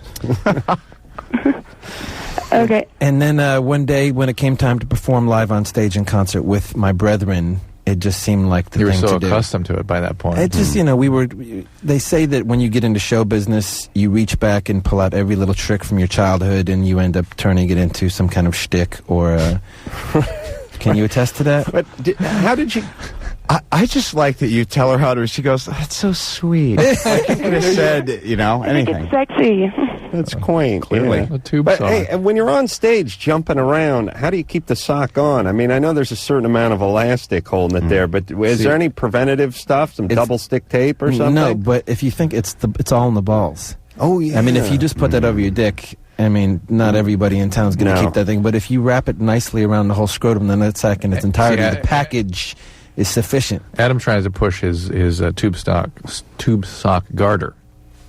Speaker 10: Okay.
Speaker 4: And then one day when it came time to perform live on stage in concert with my brethren, it just seemed like the thing to do.
Speaker 3: You were so accustomed to it by that point.
Speaker 4: It just, you know, they say that when you get into show business, you reach back and pull out every little trick from your childhood, and you end up turning it into some kind of shtick or... Can you attest to that?
Speaker 2: But how did you...
Speaker 5: I just like that you tell her how to... She goes, that's so sweet. Like you could have said, you know, anything.
Speaker 10: It's sexy.
Speaker 2: That's quaint.
Speaker 5: Clearly.
Speaker 2: Yeah.
Speaker 3: A tube
Speaker 2: but
Speaker 3: sock.
Speaker 2: hey, and when you're on stage jumping around, how do you keep the sock on? I mean, I know there's a certain amount of elastic holding it there, but is there any preventative stuff, some double stick tape or something?
Speaker 4: No, but if you think it's all in the balls.
Speaker 2: Oh, yeah.
Speaker 4: I mean, if you just put that over your dick... I mean, not everybody in town's going to keep that thing, but if you wrap it nicely around the whole scrotum, then that sack in its entirety, the package is sufficient.
Speaker 3: Adam tries to push his tube sock garter.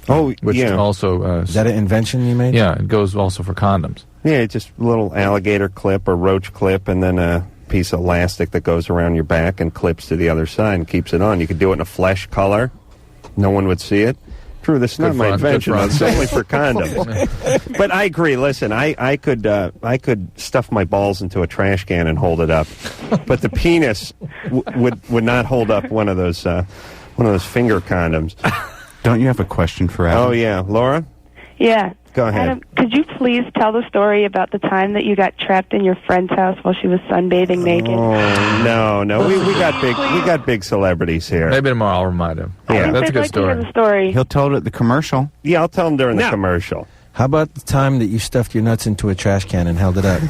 Speaker 2: Oh,
Speaker 3: which also
Speaker 4: is that an invention you made?
Speaker 3: Yeah, it goes also for condoms.
Speaker 2: Yeah, just a little alligator clip or roach clip, and then a piece of elastic that goes around your back and clips to the other side and keeps it on. You could do it in a flesh color; no one would see it. True, this is not my invention. It's only for condoms. But I agree. Listen, I could stuff my balls into a trash can and hold it up, but the penis would not hold up one of those finger condoms.
Speaker 5: Don't you have a question for Adam?
Speaker 2: Oh yeah, Laura.
Speaker 10: Yeah.
Speaker 2: Go ahead.
Speaker 10: Adam, could you please tell the story about the time that you got trapped in your friend's house while she was sunbathing naked?
Speaker 2: Oh no, we got big celebrities here.
Speaker 3: Maybe tomorrow I'll remind him.
Speaker 2: Yeah,
Speaker 3: that's a good
Speaker 10: story. To hear the story.
Speaker 5: He'll tell it at the commercial.
Speaker 2: Yeah, I'll tell him during the commercial.
Speaker 4: How about the time that you stuffed your nuts into a trash can and held it up?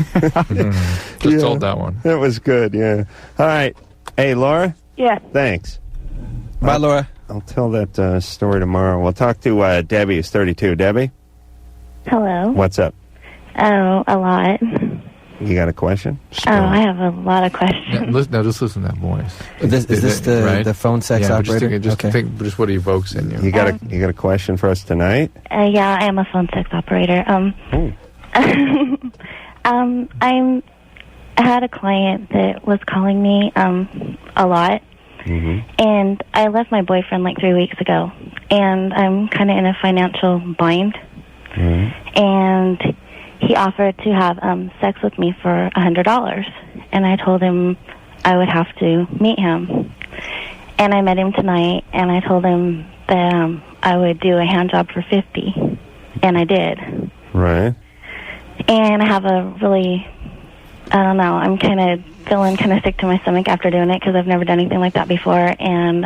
Speaker 3: Just told that one.
Speaker 2: That was good. Yeah. All right. Hey, Laura.
Speaker 10: Yeah.
Speaker 2: Thanks.
Speaker 4: Bye, Laura.
Speaker 2: I'll tell that story tomorrow. We'll talk to Debbie, who's 32. Debbie?
Speaker 6: Hello.
Speaker 2: What's up?
Speaker 6: Oh, a lot.
Speaker 2: You got a question?
Speaker 6: I have a lot of questions.
Speaker 3: Yeah, just listen to that voice.
Speaker 4: Is this the phone sex operator?
Speaker 3: Just what evokes in you.
Speaker 2: You got a question for us tonight?
Speaker 6: Yeah, I am a phone sex operator. I had a client that was calling me a lot. Mm-hmm. And I left my boyfriend like 3 weeks ago, and I'm kind of in a financial bind. Mm-hmm. And he offered to have sex with me for $100, and I told him I would have to meet him. And I met him tonight, and I told him that I would do a hand job for $50, and I did.
Speaker 2: Right.
Speaker 6: And I have a really, I don't know, I'm kind of feeling kind of sick to my stomach after doing it because I've never done anything like that before. And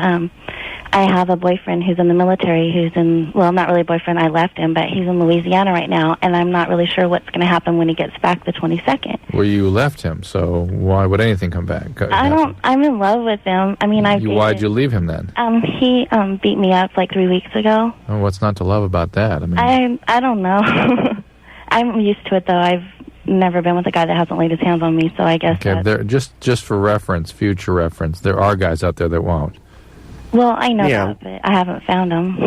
Speaker 6: I have a boyfriend who's in the military well, not really a boyfriend, I left him, but he's in Louisiana right now, and I'm not really sure what's going to happen when he gets back the 22nd.
Speaker 3: Well, you left him, so why would anything come back?
Speaker 6: I'm in love with him. I mean,
Speaker 3: why'd you leave him then?
Speaker 6: He beat me up like 3 weeks ago.
Speaker 3: Oh, what's not to love about that?
Speaker 6: I don't know. I'm used to it, though. I've never been with a guy that hasn't laid his hands on me, so I guess.
Speaker 3: Okay, there, just for reference, future reference, there are guys out there that won't.
Speaker 6: Well, I know that, but I haven't found them.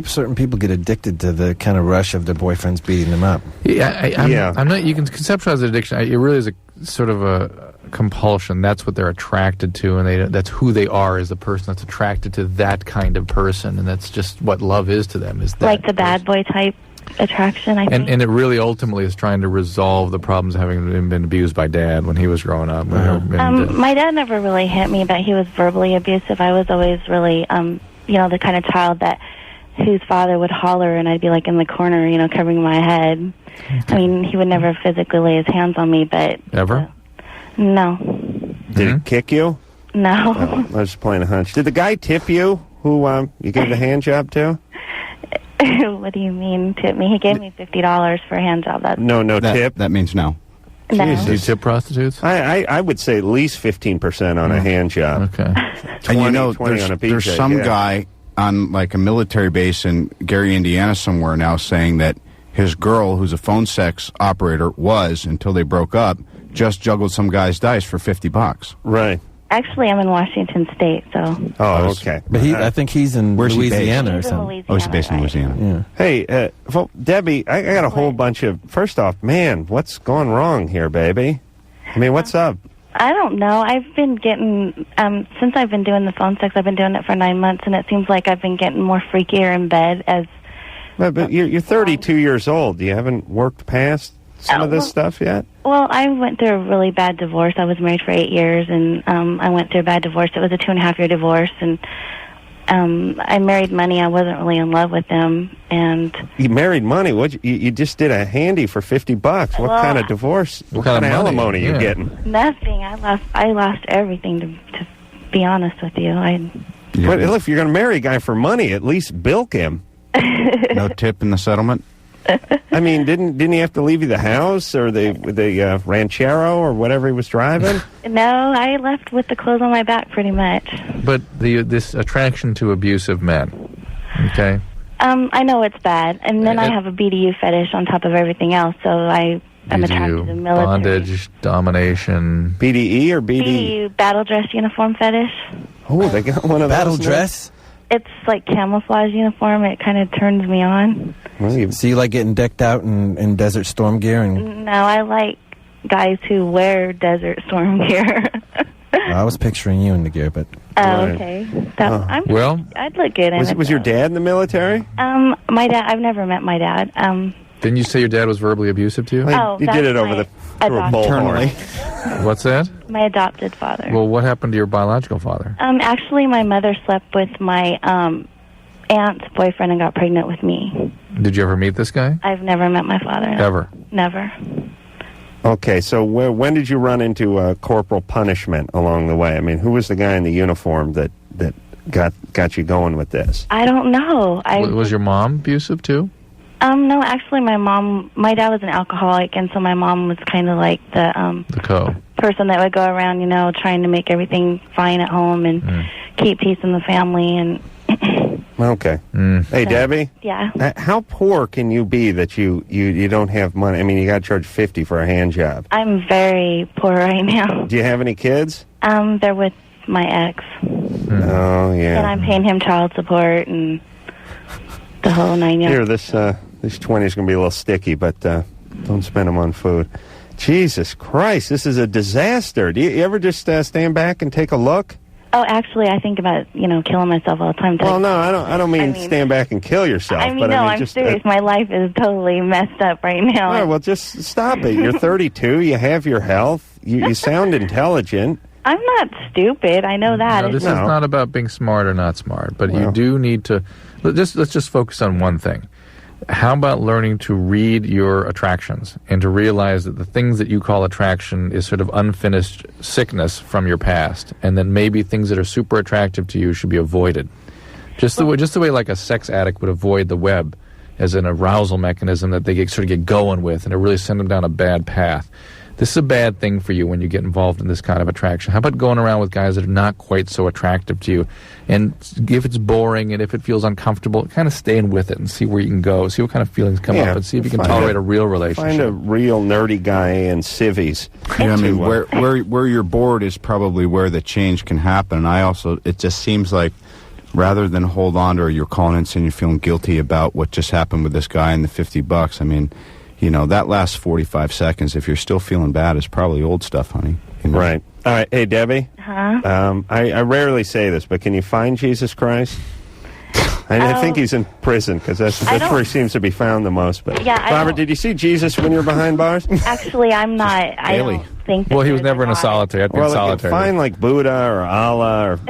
Speaker 4: Certain people get addicted to the kind of rush of their boyfriends beating them up.
Speaker 3: Yeah, I'm not. You can conceptualize addiction. It really is a sort of a compulsion. That's what they're attracted to, and that's who they are as a person that's attracted to that kind of person, and that's just what love is to them. Is that
Speaker 6: like the bad boy type attraction, I think.
Speaker 3: And it really ultimately is trying to resolve the problems of having been abused by Dad when he was growing up.
Speaker 6: My dad never really hit me, but he was verbally abusive. I was always really, the kind of child whose father would holler and I'd be like in the corner, covering my head. I mean, he would never physically lay his hands on me, but...
Speaker 3: Ever?
Speaker 6: No.
Speaker 2: Did he kick you?
Speaker 6: No.
Speaker 2: Oh, I was just playing a hunch. Did the guy tip you who you gave the hand job to?
Speaker 6: What do you mean tip me? He gave me $50 for a hand job.
Speaker 2: No tip?
Speaker 5: That means no.
Speaker 6: No.
Speaker 3: Do you tip prostitutes?
Speaker 2: I would say at least 15% on a hand job.
Speaker 3: Okay.
Speaker 2: 20,
Speaker 5: and
Speaker 2: 20 on a
Speaker 5: there's
Speaker 2: BJ,
Speaker 5: some guy on like a military base in Gary, Indiana somewhere now saying that his girl, who's a phone sex operator, until they broke up, just juggled some guy's dice for $50.
Speaker 2: Right.
Speaker 6: Actually, I'm in Washington State, so...
Speaker 2: Oh, okay.
Speaker 4: But I think he's in Louisiana or something.
Speaker 5: He's based in Louisiana.
Speaker 4: Yeah.
Speaker 2: Hey, Debbie, I got a whole bunch of... First off, man, what's going wrong here, baby? I mean, what's up?
Speaker 6: I don't know. I've been getting... since I've been doing the phone sex, I've been doing it for 9 months, and it seems like I've been getting more freakier in bed as...
Speaker 2: But you're 32 years old. You haven't worked past some of this stuff yet?
Speaker 6: Well, I went through a really bad divorce. I was married for 8 years, and I went through a bad divorce. It was a 2.5-year divorce, and I married money. I wasn't really in love with him, and... You
Speaker 2: married money? You just did a handy for $50. What kind of divorce? What kind of alimony are you getting?
Speaker 6: Nothing. I lost everything, to be honest with you.
Speaker 2: But if you're going to marry a guy for money, at least bilk him.
Speaker 5: No tip in the settlement?
Speaker 2: I mean, didn't he have to leave you the house or the ranchero or whatever he was driving?
Speaker 6: No, I left with the clothes on my back pretty much.
Speaker 3: But this attraction to abusive men, okay?
Speaker 6: I know it's bad, and then I have a BDU fetish on top of everything else, so I'm attracted to the military.
Speaker 3: Bondage, domination.
Speaker 2: BDE or BD?
Speaker 6: BDU, battle dress uniform fetish.
Speaker 2: Oh, they got one of those.
Speaker 4: Battle dress?
Speaker 6: It's like camouflage uniform. It kind of turns me on.
Speaker 4: So you like getting decked out in Desert Storm gear?
Speaker 6: No, I like guys who wear Desert Storm gear.
Speaker 4: I was picturing you in the gear, but...
Speaker 10: Oh,
Speaker 2: Right.
Speaker 10: okay. I'd look good in it.
Speaker 2: Was your dad in the military?
Speaker 10: My dad. I've never met my dad.
Speaker 3: Didn't you say your dad was verbally abusive to you?
Speaker 10: Oh,
Speaker 2: you did it over the through a bullhorn.
Speaker 3: What's that?
Speaker 10: My adopted father.
Speaker 3: Well, what happened to your biological father?
Speaker 10: Actually, my mother slept with my aunt's boyfriend and got pregnant with me.
Speaker 3: Did you ever meet this guy?
Speaker 10: I've never met my father.
Speaker 3: Ever?
Speaker 10: Never.
Speaker 2: Okay, so when did you run into corporal punishment along the way? I mean, who was the guy in the uniform that got you going with this?
Speaker 10: I don't know.
Speaker 3: Was your mom abusive too?
Speaker 10: No, actually, my dad was an alcoholic, and so my mom was kind of like the person that would go around, trying to make everything fine at home and keep peace in the family. And
Speaker 2: okay. Hey, Debbie.
Speaker 10: Yeah.
Speaker 2: How poor can you be that you don't have money? I mean, you got to charge $50 for a hand job.
Speaker 10: I'm very poor right now.
Speaker 2: Do you have any kids?
Speaker 10: They're with my ex.
Speaker 2: Oh, yeah.
Speaker 10: And I'm paying him child support and the whole 9 yards.
Speaker 2: Here, this 20 is going to be a little sticky, but don't spend them on food. Jesus Christ, this is a disaster. Do you ever just stand back and take a look?
Speaker 10: Oh, actually, I think about, killing myself all the time.
Speaker 2: Well, no, I don't mean stand back and kill yourself.
Speaker 10: I'm serious. My life is totally messed up right now.
Speaker 2: All right, well, just stop it. You're 32. You have your health. You sound intelligent.
Speaker 10: I'm not stupid. I know that.
Speaker 3: No, this is not about being smart or not smart, but you do need to... Let's just focus on one thing. How about learning to read your attractions and to realize that the things that you call attraction is sort of unfinished sickness from your past, and that maybe things that are super attractive to you should be avoided. Just the way like a sex addict would avoid the web as an arousal mechanism that they get going with, and it really send them down a bad path. This is a bad thing for you when you get involved in this kind of attraction. How about going around with guys that are not quite so attractive to you? And if it's boring and if it feels uncomfortable, kind of staying with it and see where you can go. See what kind of feelings come up and see if you can tolerate a real relationship.
Speaker 2: Find a real nerdy guy in civvies.
Speaker 5: Yeah, I mean, where you're bored is probably where the change can happen. And it just seems like rather than hold on to, or you're calling in saying you're feeling guilty about what just happened with this guy and the $50, I mean... that last 45 seconds, if you're still feeling bad, is probably old stuff, honey.
Speaker 2: Right. All right. Hey, Debbie.
Speaker 10: Huh?
Speaker 2: I rarely say this, but can you find Jesus Christ? I think he's in prison, because that's where he seems to be found the most. But Robert, did you see Jesus when you were behind bars?
Speaker 10: Actually, I'm not. I don't think.
Speaker 3: Well, he was never in a solitary.
Speaker 2: Find like Buddha or Allah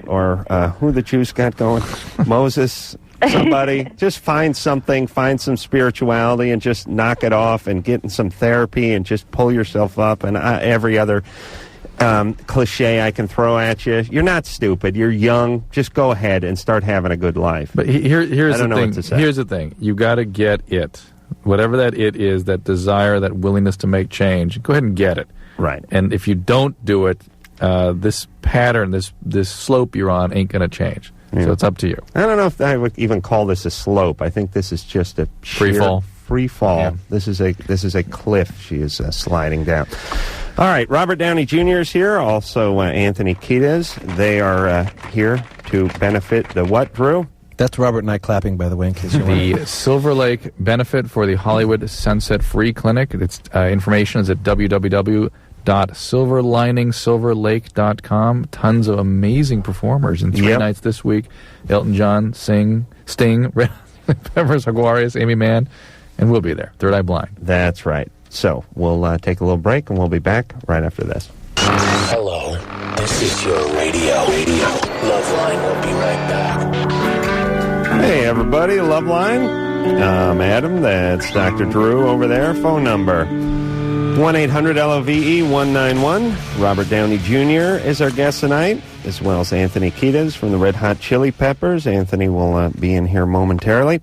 Speaker 2: or who the Jews got going, Moses. Somebody, just find something, find some spirituality, and just knock it off and get in some therapy and just pull yourself up. And every other cliche I can throw at you. You're not stupid. You're young. Just go ahead and start having a good life.
Speaker 3: But here's the thing. Here's the thing. You got to get it. Whatever that it is, that desire, that willingness to make change, go ahead and get it.
Speaker 2: Right.
Speaker 3: And if you don't do it, this pattern, this slope you're on ain't going to change. Yeah. So it's up to you.
Speaker 2: I don't know if I would even call this a slope. I think this is just a
Speaker 3: free fall.
Speaker 2: Free fall.
Speaker 3: Yeah.
Speaker 2: This is a cliff she is sliding down. All right, Robert Downey Jr. is here. Also, Anthony Kiedis. They are here to benefit the what, Drew?
Speaker 4: That's Robert and I clapping, by the way, in case you're wondering.
Speaker 3: The Silver Lake benefit for the Hollywood Sunset Free Clinic. Its information is at www.silverliningsilverlake.com. Tons of amazing performers in 3 nights this week. Elton John, Sting, Peppers, Jaguares, Amy Mann, and we'll be there. Third Eye Blind.
Speaker 2: That's right. So we'll take a little break, and we'll be back right after this.
Speaker 1: Hello, this is your radio. LoveLine will be right back.
Speaker 2: Hey, everybody, LoveLine. I'm Adam. That's Dr. Drew over there. Phone number 1-800-LOVE-191. Robert Downey Jr. is our guest tonight, as well as Anthony Kiedis from the Red Hot Chili Peppers. Anthony will be in here momentarily.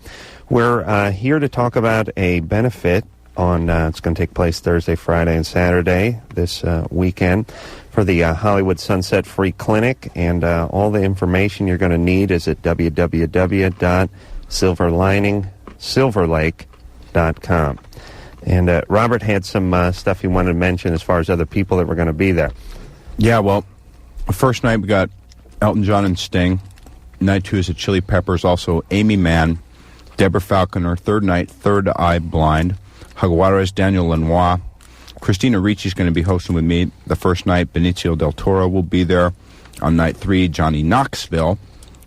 Speaker 2: We're here to talk about a benefit on, it's going to take place Thursday, Friday, and Saturday this weekend for the Hollywood Sunset Free Clinic. And all the information you're going to need is at www.silverliningsilverlake.com. And Robert had some stuff he wanted to mention as far as other people that were going to be there.
Speaker 5: Yeah, well, first night we got Elton John and Sting. Night 2 is the Chili Peppers, also Amy Mann, Deborah Falconer. Third night, Third Eye Blind, Jaguares, Daniel Lanois. Christina Ricci's going to be hosting with me the first night. Benicio del Toro will be there. On night 3, Johnny Knoxville.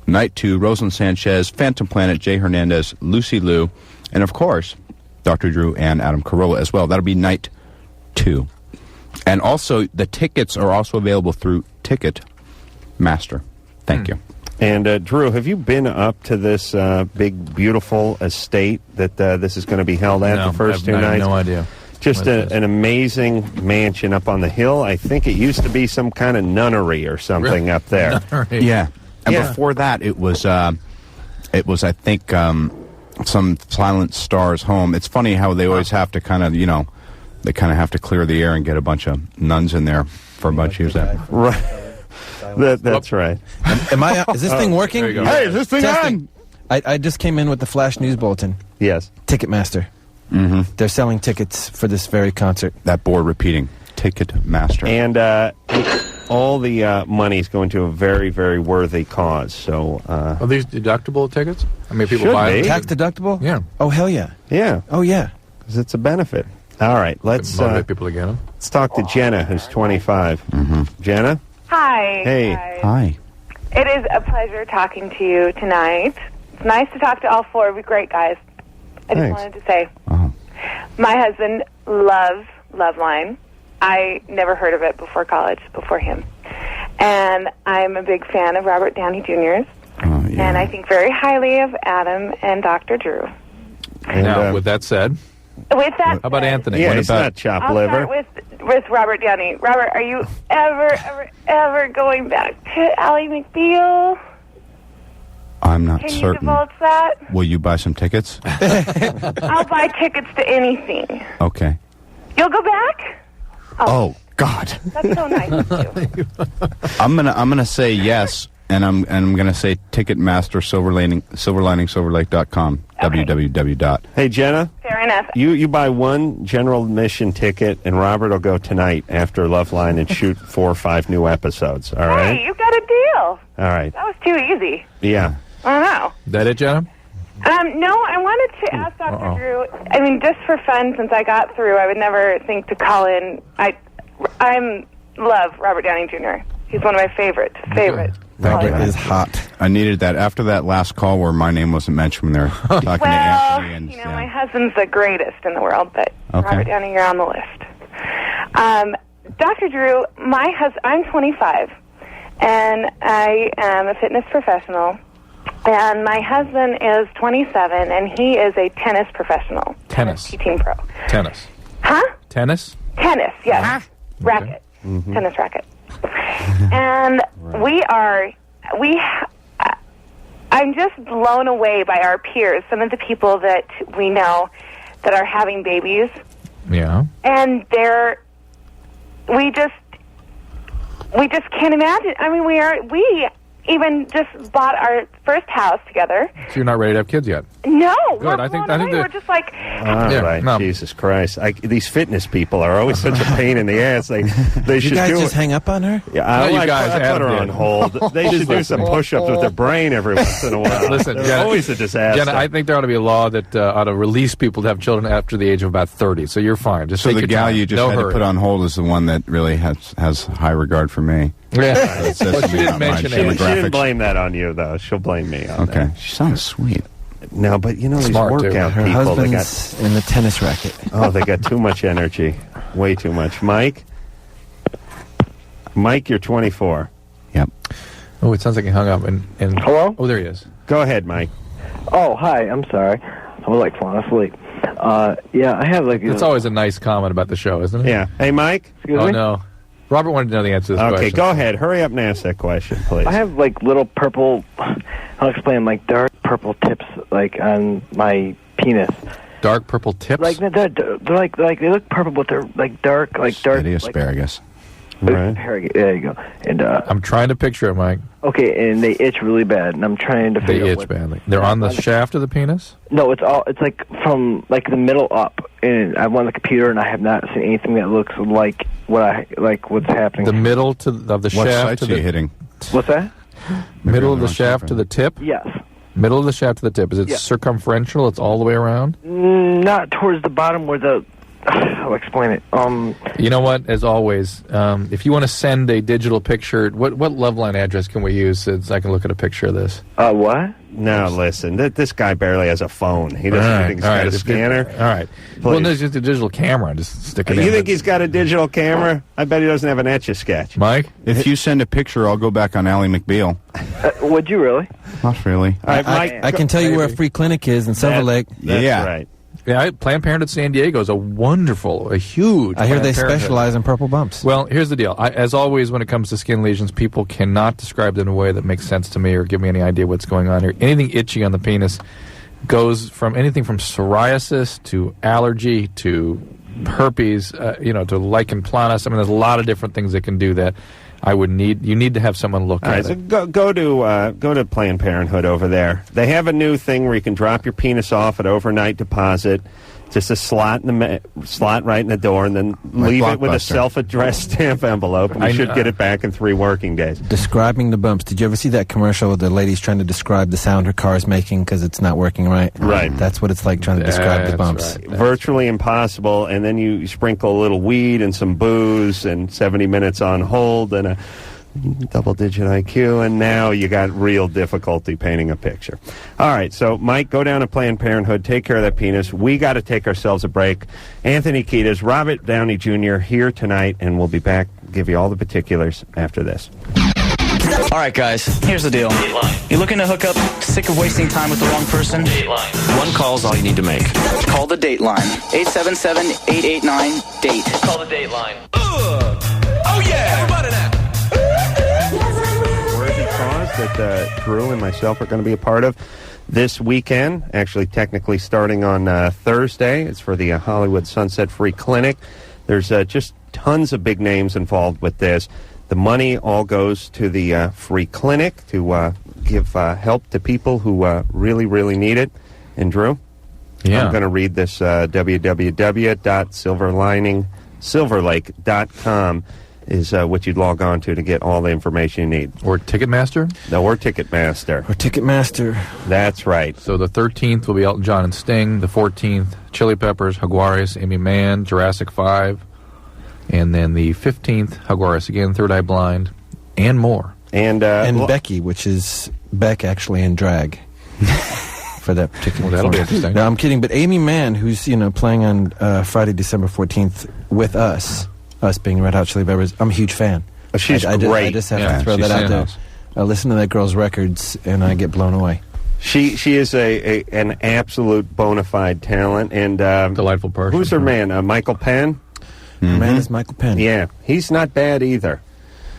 Speaker 5: Night 2, Rosalind Sanchez, Phantom Planet, Jay Hernandez, Lucy Liu, and of course, Dr. Drew and Adam Carolla as well. That'll be night 2. And also, the tickets are also available through Ticketmaster. Thank you.
Speaker 2: And Drew, have you been up to this big, beautiful estate that this is going to be held at the first 2 nights?
Speaker 3: I have no idea.
Speaker 2: Just an amazing mansion up on the hill. I think it used to be some kind of nunnery or something up there.
Speaker 5: Yeah. And before that, it was I think, some Silent Star's home. It's funny how they always have to kind of, they kind of have to clear the air and get a bunch of nuns in there for a bunch of years.
Speaker 2: Right. That's right.
Speaker 4: Is this thing working?
Speaker 5: Hey, is this thing on?
Speaker 4: I just came in with the Flash News Bulletin.
Speaker 2: Yes.
Speaker 4: Ticketmaster. Mm-hmm. They're selling tickets for this very concert.
Speaker 5: That board repeating. Ticketmaster.
Speaker 2: And all the money is going to a very, very worthy cause. So,
Speaker 3: are these deductible tickets? I mean, people buy them.
Speaker 4: Tax deductible?
Speaker 3: Yeah.
Speaker 4: Oh, hell yeah.
Speaker 2: Yeah.
Speaker 4: Oh, yeah.
Speaker 2: Because it's a benefit. All right, let's
Speaker 3: motivate people to get them.
Speaker 2: Let's talk to Jenna, who's 25. Mm-hmm. Jenna?
Speaker 11: Hi.
Speaker 2: Hey.
Speaker 5: Hi.
Speaker 11: It is a pleasure talking to you tonight. It's nice to talk to all 4 of you great guys. I just wanted to say, my husband loves LoveLine. I never heard of it before college, before him. And I'm a big fan of Robert Downey Jr.'s. And I think very highly of Adam and Dr. Drew.
Speaker 2: And,
Speaker 3: now, with that said,
Speaker 11: how
Speaker 3: about Anthony?
Speaker 2: Yeah,
Speaker 3: what
Speaker 2: he's
Speaker 3: about
Speaker 2: not chopped
Speaker 11: I'll
Speaker 2: liver.
Speaker 11: start with Robert Downey. Robert, are you ever going back to Ally McBeal?
Speaker 5: I'm not
Speaker 11: Can
Speaker 5: certain.
Speaker 11: you divulge that?
Speaker 5: Will you buy some tickets?
Speaker 11: I'll buy tickets to anything.
Speaker 5: Okay.
Speaker 11: You'll go back?
Speaker 5: Oh God.
Speaker 11: That's so nice of you.
Speaker 5: I'm gonna say yes, and I'm gonna say Ticketmaster silverliningsilverlake.com.
Speaker 11: Okay.
Speaker 5: www.
Speaker 2: Hey, Jenna?
Speaker 11: Fair enough.
Speaker 2: You buy one general admission ticket, and Robert will go tonight after LoveLine and shoot 4 or 5 new episodes. All right?
Speaker 11: Hey, you got a deal.
Speaker 2: All right.
Speaker 11: That was too easy.
Speaker 2: Yeah.
Speaker 11: I don't know.
Speaker 3: That it, Jenna?
Speaker 11: No, I wanted to ask Dr. Drew, I mean, just for fun, since I got through, I would never think to call in. I love Robert Downey Jr. He's one of my favorites.
Speaker 4: Robert is hot.
Speaker 5: I needed that after that last call where my name wasn't mentioned when they were talking to Anthony. And,
Speaker 11: my husband's the greatest in the world, but Robert Downey, you're on the list. Dr. Drew, I'm 25, and I am a fitness professional. And my husband is 27, and he is a tennis professional.
Speaker 3: Tennis.
Speaker 11: Team pro.
Speaker 3: Tennis.
Speaker 11: Huh?
Speaker 3: Tennis?
Speaker 11: Tennis, yes. Racket.
Speaker 3: Mm-hmm.
Speaker 11: Tennis racket. And I'm just blown away by our peers, some of the people that we know that are having babies.
Speaker 3: Yeah.
Speaker 11: And we just can't imagine. I mean, we even just bought our first house together.
Speaker 3: So you're not ready to have kids yet?
Speaker 11: No.
Speaker 3: Good. I think
Speaker 11: we're just like...
Speaker 2: All right. No. Jesus Christ. These fitness people are always such a pain in the ass. They should
Speaker 4: you guys
Speaker 2: do
Speaker 4: just hang up on her?
Speaker 2: Yeah, I put her on hold. They should do some push-ups with their brain every once in a while.
Speaker 3: Listen,
Speaker 2: They're
Speaker 3: Jenna,
Speaker 2: always a disaster.
Speaker 3: Jenna, I think there ought to be a law that ought to release people to have children after the age of about 30. So you're fine. Just
Speaker 5: so
Speaker 3: take
Speaker 5: the
Speaker 3: your
Speaker 5: gal
Speaker 3: time.
Speaker 5: you just had to put on hold is the one that really has high regard for me.
Speaker 3: Yeah.
Speaker 5: It says
Speaker 3: Well,
Speaker 5: to
Speaker 3: she
Speaker 5: me
Speaker 3: didn't
Speaker 5: about my
Speaker 3: mention it.
Speaker 2: She didn't
Speaker 5: demographics.
Speaker 2: blame that on you, though. She'll blame me on that.
Speaker 5: Okay. She sounds sweet.
Speaker 2: No, but you know, these
Speaker 3: Smart, too.
Speaker 2: workout
Speaker 4: Her
Speaker 2: people, they
Speaker 4: husband's
Speaker 2: got...
Speaker 4: in the tennis racket.
Speaker 2: Oh, they got too much energy. Way too much. Mike, you're 24.
Speaker 5: Yep.
Speaker 3: Oh, it sounds like he hung up. And
Speaker 12: Hello?
Speaker 3: Oh, there he is.
Speaker 2: Go ahead, Mike.
Speaker 12: Oh, hi. I'm sorry. I was like falling asleep. Yeah, I have like...
Speaker 3: It's always a nice comment about the show, isn't it?
Speaker 2: Yeah. Hey, Mike?
Speaker 12: Excuse me?
Speaker 3: No. Robert wanted to know the answer to this question.
Speaker 2: Okay, go ahead. Hurry up and ask that question, please.
Speaker 12: I have like little purple... I'll explain, like dark purple tips like on my penis.
Speaker 3: Dark purple tips?
Speaker 12: Like they're like they look purple, but they're like dark.
Speaker 5: Steady asparagus.
Speaker 2: Right.
Speaker 12: There you go. And
Speaker 3: I'm trying to picture it, Mike.
Speaker 12: okay, and they itch really bad, and I'm trying to
Speaker 3: They
Speaker 12: figure out
Speaker 3: itch
Speaker 12: what...
Speaker 3: badly. They're on the shaft of the penis?
Speaker 12: No, it's like from like the middle up, and I'm on the computer, and I have not seen anything that looks like what's happening.
Speaker 3: The middle of the
Speaker 5: What
Speaker 3: shaft
Speaker 5: sites
Speaker 3: to
Speaker 5: are you
Speaker 3: the
Speaker 5: hitting?
Speaker 12: What's that?
Speaker 3: middle of
Speaker 5: Maybe
Speaker 3: the shaft to the tip?
Speaker 12: Yes.
Speaker 3: Middle of the shaft to the tip. Is it
Speaker 12: Yeah.
Speaker 3: circumferential? It's all the way around?
Speaker 12: Not towards the bottom where the I'll explain it.
Speaker 3: You know what? As always, if you want to send a digital picture, what LoveLine address can we use so I can look at a picture of this?
Speaker 12: What?
Speaker 2: No, listen. This guy barely has a phone. He doesn't think he's got a scanner.
Speaker 3: All right.
Speaker 2: Please.
Speaker 3: Well, there's just a digital camera. Just stick it in.
Speaker 2: You think he's got a digital camera? I bet he doesn't have an Etch-a-Sketch.
Speaker 3: Mike?
Speaker 5: If you send a picture, I'll go back on Ally McBeal.
Speaker 12: Would you really?
Speaker 5: Not really.
Speaker 2: All right, Mike,
Speaker 4: I can tell you where a free clinic is in Silver Lake.
Speaker 2: That's right.
Speaker 3: Yeah, Planned Parenthood San Diego is a huge.
Speaker 4: I hear they
Speaker 3: Planned Parenthood.
Speaker 4: specialize in purple bumps.
Speaker 3: Well, here's the deal. As always, when it comes to skin lesions, people cannot describe them in a way that makes sense to me or give me any idea what's going on here. Anything itchy on the penis goes from anything from psoriasis to allergy to herpes, to lichen planus. I mean, there's a lot of different things that can do that. You need to have someone look at it.
Speaker 2: So go to Planned Parenthood over there. They have a new thing where you can drop your penis off at overnight deposit. Just a slot slot right in the door, and then leave it with a self-addressed stamp envelope, and we should get it back in 3 working days.
Speaker 4: Describing the bumps. Did you ever see that commercial where the lady's trying to describe the sound her car is making because it's not working right?
Speaker 2: Right.
Speaker 4: That's what it's like trying to describe the bumps.
Speaker 2: Right. Virtually impossible, and then you sprinkle a little weed and some booze and 70 minutes on hold and a double-digit IQ, and now you got real difficulty painting a picture. All right, so Mike, go down to Planned Parenthood, take care of that penis. We got to take ourselves a break. Anthony Kiedis, Robert Downey Jr. here tonight, and we'll be back, give you all the particulars after this.
Speaker 13: All right, guys, here's the deal. You're looking to hook up, sick of wasting time with the wrong person? One call's all you need to make. Call the Dateline. 877-889-DATE.
Speaker 14: Call the Dateline. Oh, yeah, everybody now.
Speaker 2: That Drew and myself are going to be a part of this weekend, actually technically starting on Thursday. It's for the Hollywood Sunset Free Clinic. There's just tons of big names involved with this. The money all goes to the free clinic to give help to people who really, really need it. And Drew, I'm going to read this www.silverlake.com is what you'd log on to get all the information you need.
Speaker 3: Or Ticketmaster?
Speaker 2: No, or Ticketmaster.
Speaker 4: Or Ticketmaster.
Speaker 2: That's right.
Speaker 3: So the 13th will be Elton John and Sting. The 14th, Chili Peppers, Jaguares, Amy Mann, Jurassic 5. And then the 15th, Jaguares again, Third Eye Blind, and more.
Speaker 2: And
Speaker 4: Becky, which is Beck actually in drag. For that particular
Speaker 3: that'll be interesting.
Speaker 4: No, I'm kidding. But Amy Mann, who's playing on Friday, December 14th with us being Red Hot Chili Peppers, I'm a huge fan.
Speaker 2: She's great.
Speaker 4: I just have to throw that out there. I listen to that girl's records, and I get blown away.
Speaker 2: She is an absolute bona fide talent. And
Speaker 3: delightful person.
Speaker 2: Who's her man? Michael Penn?
Speaker 4: Her man is Michael Penn.
Speaker 2: Yeah, he's not bad either.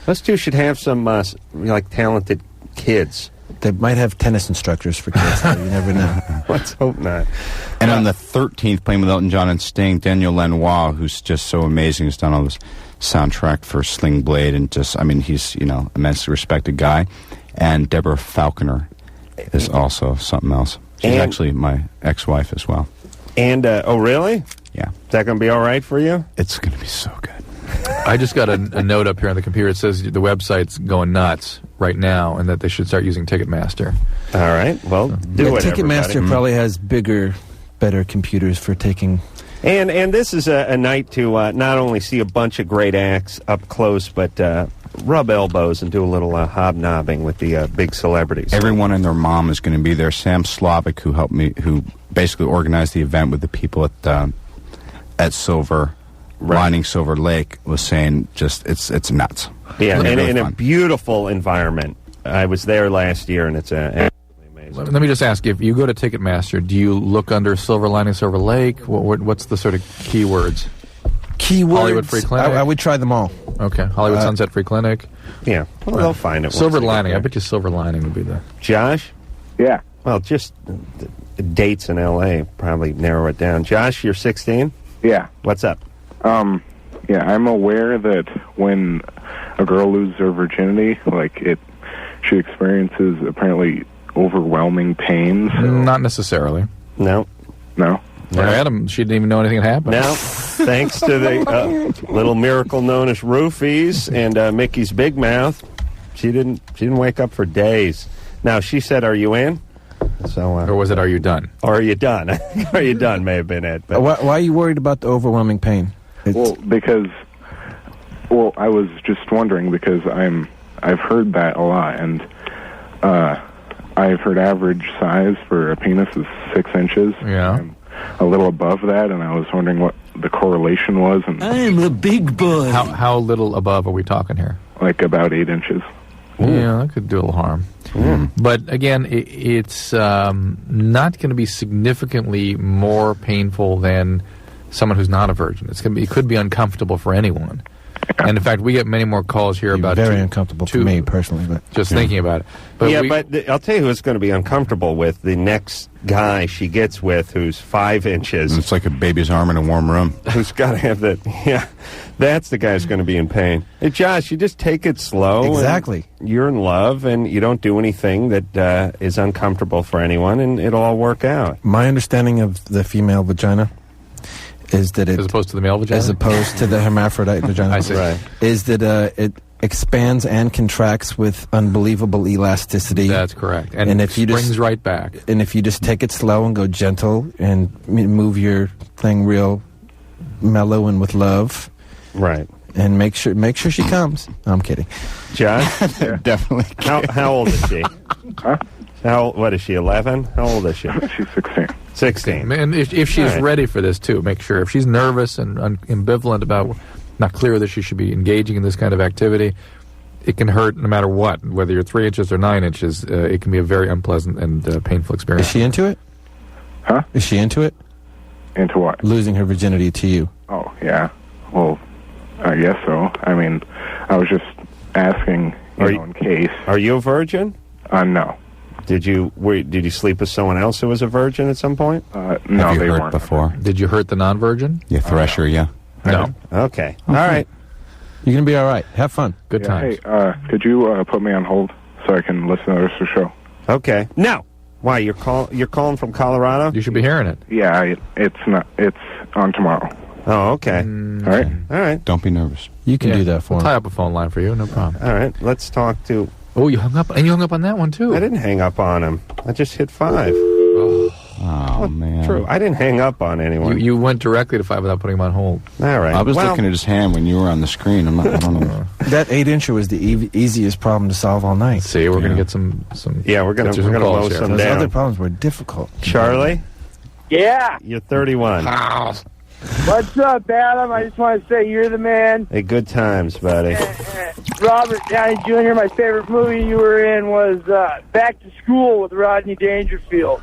Speaker 2: Those two should have some talented kids.
Speaker 4: They might have tennis instructors for kids. You never know.
Speaker 2: Let's hope not.
Speaker 5: And on the 13th, playing with Elton John and Sting, Daniel Lanois, who's just so amazing, has done all this soundtrack for Sling Blade, and he's immensely respected guy. And Deborah Falconer is also something else. She's actually my ex-wife as well.
Speaker 2: And oh, really?
Speaker 5: Yeah.
Speaker 2: Is that going to be all right for you?
Speaker 5: It's going to be so good.
Speaker 3: I just got a note up here on the computer. It says the website's going nuts right now, and that they should start using Ticketmaster.
Speaker 2: All right. Well, do it.
Speaker 4: Ticketmaster probably has bigger, better computers for taking.
Speaker 2: And this is a night to not only see a bunch of great acts up close, but rub elbows and do a little hobnobbing with the big celebrities.
Speaker 5: Everyone and their mom is going to be there. Sam Slavic, who basically organized the event with the people at Silver. Lining Silver Lake, was saying it's nuts.
Speaker 2: Yeah,
Speaker 5: and
Speaker 2: in a beautiful environment. I was there last year, and it's absolutely amazing.
Speaker 3: Let me just ask you, if you go to Ticketmaster, do you look under Silver Lining Silver Lake? What's the sort of keywords? Hollywood Free Clinic?
Speaker 4: I would try them all.
Speaker 3: Okay. Hollywood Sunset Free Clinic?
Speaker 2: Yeah. Well, they'll find it.
Speaker 3: Silver Lining. I bet you Silver Lining would be the...
Speaker 2: Josh?
Speaker 12: Yeah.
Speaker 2: Well, just dates in L.A. probably narrow it down. Josh, you're 16?
Speaker 15: Yeah.
Speaker 2: What's up?
Speaker 15: Yeah, I'm aware that when a girl loses her virginity, she experiences apparently overwhelming pains.
Speaker 3: Not necessarily.
Speaker 2: No.
Speaker 3: Adam, she didn't even know anything had happened.
Speaker 2: No. Thanks to the little miracle known as roofies and Mickey's Big Mouth, she didn't wake up for days. Now, she said, "Are you in?" So,
Speaker 3: or was it, are you done?
Speaker 2: Or are you done? Are you done may have been it. But.
Speaker 4: Why are you worried about the overwhelming pain?
Speaker 15: Well, I was just wondering because I've heard that a lot, and I've heard average size for a penis is 6 inches.
Speaker 3: Yeah.
Speaker 15: I'm a little above that, and I was wondering what the correlation was. And
Speaker 14: I'm a big boy.
Speaker 3: How little above are we talking here?
Speaker 15: Like about 8 inches.
Speaker 3: Yeah, that could do a little harm. But again, it's not going to be significantly more painful than someone who's not a virgin. It could be uncomfortable for anyone. And in fact, we get many more calls here about
Speaker 4: very uncomfortable for me personally. But
Speaker 3: just thinking about it.
Speaker 2: But I'll tell you who it's going to be uncomfortable with. The next guy she gets with, who's 5 inches.
Speaker 5: It's like a baby's arm in a warm room.
Speaker 2: Who's got to have that? Yeah, that's the guy who's going to be in pain. Hey, Josh, you just take it slow.
Speaker 4: Exactly.
Speaker 2: You're in love, and you don't do anything that is uncomfortable for anyone, and it'll all work out.
Speaker 4: My understanding of the female vagina is that it,
Speaker 3: as opposed to the male vagina,
Speaker 4: as opposed to the hermaphrodite vagina,
Speaker 3: I see. Right.
Speaker 4: Is that it expands and contracts with unbelievable elasticity.
Speaker 3: That's correct, and
Speaker 4: if you
Speaker 3: springs right back.
Speaker 4: And if you just take it slow and go gentle and move your thing real mellow and with love,
Speaker 2: right,
Speaker 4: and make sure she comes. No, I'm kidding,
Speaker 2: Josh.
Speaker 5: Definitely.
Speaker 2: How old is she?
Speaker 15: Huh?
Speaker 2: What is she? 11? How old is she?
Speaker 15: She's 16.
Speaker 2: 16.
Speaker 3: And if she's ready for this too, make sure. If she's nervous and ambivalent about, not clear that she should be engaging in this kind of activity, it can hurt no matter what. Whether you're 3 inches or 9 inches, it can be a very unpleasant and painful experience.
Speaker 4: Is she into it?
Speaker 15: Huh?
Speaker 4: Is she into it?
Speaker 15: Into what?
Speaker 4: Losing her virginity to you.
Speaker 15: Oh, yeah. Well, I guess so. I mean, I was just asking, in case.
Speaker 2: Are you a virgin?
Speaker 15: No.
Speaker 2: Did you sleep with someone else who was a virgin at some point?
Speaker 15: No,
Speaker 5: Have you
Speaker 15: they
Speaker 5: hurt
Speaker 15: weren't.
Speaker 5: before?
Speaker 3: Did you hurt the non-virgin?
Speaker 5: Yeah, Thresher, yeah.
Speaker 3: No.
Speaker 2: Okay. All right.
Speaker 4: You're going to be all right. Have fun.
Speaker 3: Good times.
Speaker 15: Hey, could you put me on hold so I can listen to the rest of the show?
Speaker 2: Okay. No. Why, you're calling from Colorado?
Speaker 3: You should be hearing it.
Speaker 15: Yeah, it's on tomorrow.
Speaker 2: Oh, okay.
Speaker 15: All right.
Speaker 2: All right.
Speaker 5: Don't be nervous.
Speaker 4: You can do that for
Speaker 3: We'll
Speaker 4: him.
Speaker 3: tie up a phone line for you, no problem.
Speaker 2: All right. Let's talk to...
Speaker 3: Oh, you hung up, and you hung up on that one too.
Speaker 2: I didn't hang up on him. I just hit 5.
Speaker 5: Oh, man.
Speaker 2: True. I didn't hang up on anyone.
Speaker 3: You went directly to 5 without putting him on hold.
Speaker 2: All right.
Speaker 5: I was looking at his hand when you were on the screen. I don't know.
Speaker 4: That 8-incher was the easiest problem to solve all night.
Speaker 3: See, we're going to get some.
Speaker 2: Yeah, we're going to mow some
Speaker 4: Those
Speaker 2: down.
Speaker 4: other problems were difficult.
Speaker 2: Charlie?
Speaker 16: Yeah.
Speaker 2: You're 31.
Speaker 16: What's up, Adam? I just want to say you're the man.
Speaker 2: Hey, good times, buddy.
Speaker 16: Robert Downey Jr., my favorite movie you were in was Back to School with Rodney Dangerfield.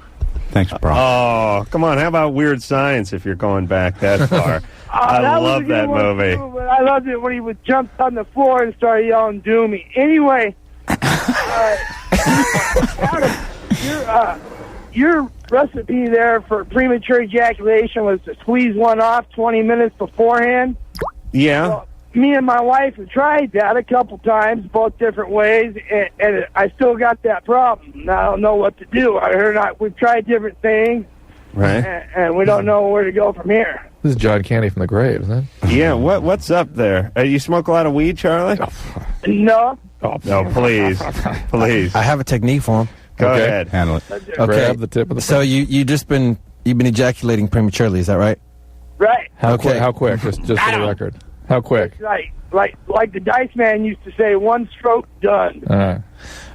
Speaker 5: Thanks, bro.
Speaker 2: Oh, come on. How about Weird Science if you're going back that far? I love that movie.
Speaker 16: Too, but I loved it when he would jump on the floor and start yelling, "Do me." Anyway, Adam, your recipe there for premature ejaculation was to squeeze one off 20 minutes beforehand.
Speaker 2: Yeah.
Speaker 16: Well, me and my wife have tried that a couple times, both different ways, and I still got that problem. And I don't know what to do. We've tried different things,
Speaker 2: right?
Speaker 16: And we don't know where to go from here.
Speaker 3: This is John Candy from the grave, isn't it?
Speaker 2: Yeah. What's up there? You smoke a lot of weed, Charlie?
Speaker 16: No.
Speaker 2: Oh, no, please. Please.
Speaker 4: I have a technique for him.
Speaker 2: Go ahead.
Speaker 5: Handle it.
Speaker 4: Okay.
Speaker 3: Grab the tip of the
Speaker 4: So you've been ejaculating prematurely, is that right?
Speaker 16: Right.
Speaker 3: How quick? Just for the record. How quick?
Speaker 16: Like the Dice Man used to say, one stroke done.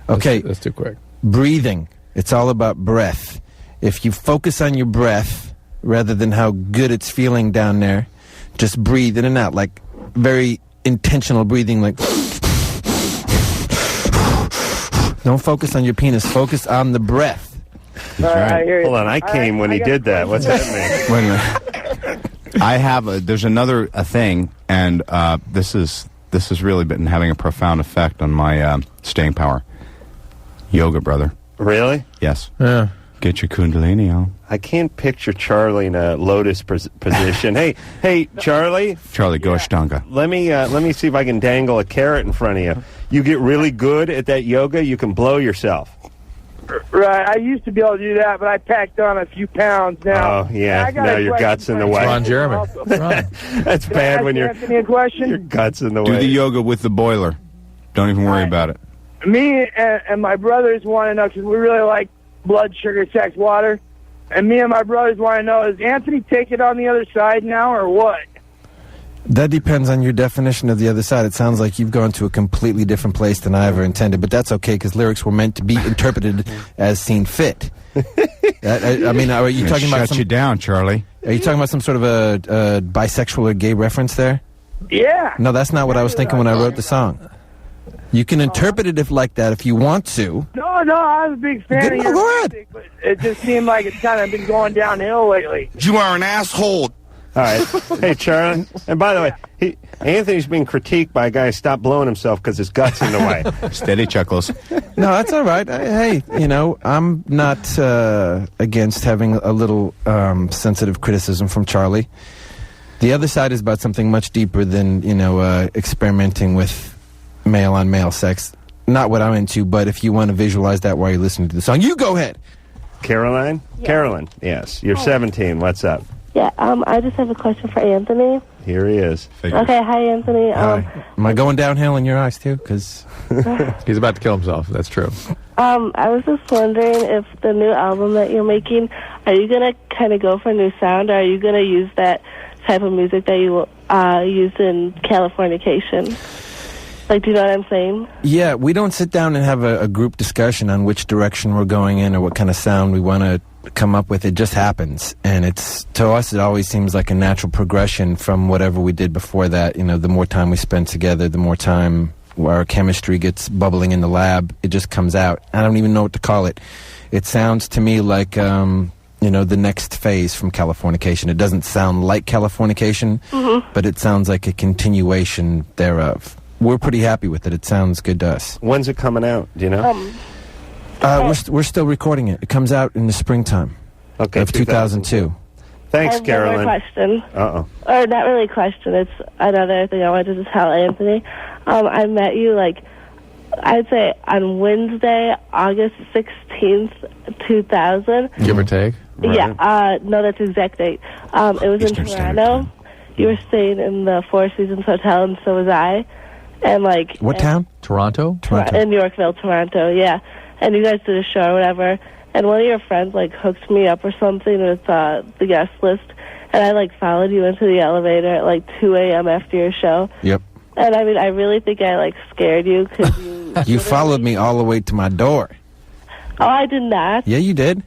Speaker 4: Okay.
Speaker 3: That's too quick.
Speaker 4: Breathing. It's all about breath. If you focus on your breath rather than how good it's feeling down there, just breathe in and out, like very intentional breathing, like... Don't focus on your penis. Focus on the breath.
Speaker 16: Right.
Speaker 2: Hold on. I came when he did that. What's that mean?
Speaker 5: Wait a minute. There's another thing, and this has really been having a profound effect on my staying power. Yoga, brother.
Speaker 2: Really?
Speaker 5: Yes.
Speaker 3: Yeah.
Speaker 5: Get your kundalini on.
Speaker 2: I can't picture Charlie in a lotus position. Hey, Charlie.
Speaker 5: Charlie, go Ashtanga.
Speaker 2: Let me see if I can dangle a carrot in front of you. You get really good at that yoga, you can blow yourself.
Speaker 16: Right. I used to be able to do that, but I packed on a few pounds now.
Speaker 2: Oh, yeah. Now your gut's in the way.
Speaker 3: Ron Jeremy.
Speaker 2: That's bad when your gut's in the way.
Speaker 5: Do the yoga with the boiler. Don't even worry about it.
Speaker 16: Me and my brothers want to know, because we really like blood sugar, sex, water. And me and my brothers want to know, is Anthony take it on the other side now or what?
Speaker 4: That depends on your definition of the other side. It sounds like you've gone to a completely different place than I ever intended, but that's okay because lyrics were meant to be interpreted as seen fit. I mean, are you talking about
Speaker 5: shut you down, Charlie?
Speaker 4: Are you talking about some sort of a bisexual or gay reference there?
Speaker 16: Yeah.
Speaker 4: No, that's not what I was thinking when I wrote the song. You can interpret it like that if you want to.
Speaker 16: No, I was a big fan of your music, but it just seemed like it's kind of been going downhill lately.
Speaker 5: You are an asshole.
Speaker 2: All right. Hey, Charlie. And by the way, Anthony's being critiqued by a guy who stopped blowing himself because his gut's in the way.
Speaker 5: Steady chuckles.
Speaker 4: No, that's all right. Hey, I'm not against having a little sensitive criticism from Charlie. The other side is about something much deeper than, experimenting with male-on-male sex. Not what I'm into, but if you want to visualize that while you're listening to the song, you go ahead.
Speaker 2: Caroline? Yeah. Carolyn, yes. You're 17. What's up?
Speaker 17: Yeah, I just have a question for Anthony.
Speaker 2: Here he is.
Speaker 17: Okay, hi, Anthony.
Speaker 4: Am I going downhill in your eyes, too? Because
Speaker 3: he's about to kill himself. That's true.
Speaker 17: I was just wondering if the new album that you're making, are you going to kind of go for a new sound, or are you going to use that type of music that you used in Californication? Like, do you know what I'm saying?
Speaker 4: Yeah, we don't sit down and have a group discussion on which direction we're going in or what kind of sound we want to come up with. It just happens. And to us, it always seems like a natural progression from whatever we did before that. The more time we spend together, the more time our chemistry gets bubbling in the lab, it just comes out. I don't even know what to call it. It sounds to me like, the next phase from Californication. It doesn't sound like Californication, but it sounds like a continuation thereof. We're pretty happy with it. It sounds good to us.
Speaker 2: When's it coming out? Do you know?
Speaker 4: We're still recording it. It comes out in the springtime of 2002.
Speaker 2: Thanks,
Speaker 17: I have
Speaker 2: Carolyn.
Speaker 17: One more question.
Speaker 2: Uh-oh.
Speaker 17: Or not really a question. It's another thing I wanted to tell Anthony. I met you, I'd say on Wednesday, August 16th, 2000.
Speaker 3: Give or take?
Speaker 17: Right. Yeah. No, that's the exact date. It was in Toronto. You were staying in the Four Seasons Hotel, and so was I. And
Speaker 4: what town?
Speaker 3: Toronto?
Speaker 17: In Yorkville, Toronto, yeah. And you guys did a show or whatever. And one of your friends, hooked me up or something with the guest list. And I, followed you into the elevator at, 2 a.m. after your show.
Speaker 4: Yep.
Speaker 17: And, I mean, I really think I, scared you because you...
Speaker 4: You followed me all the way to my door.
Speaker 17: Oh, I did not.
Speaker 4: Yeah, you did.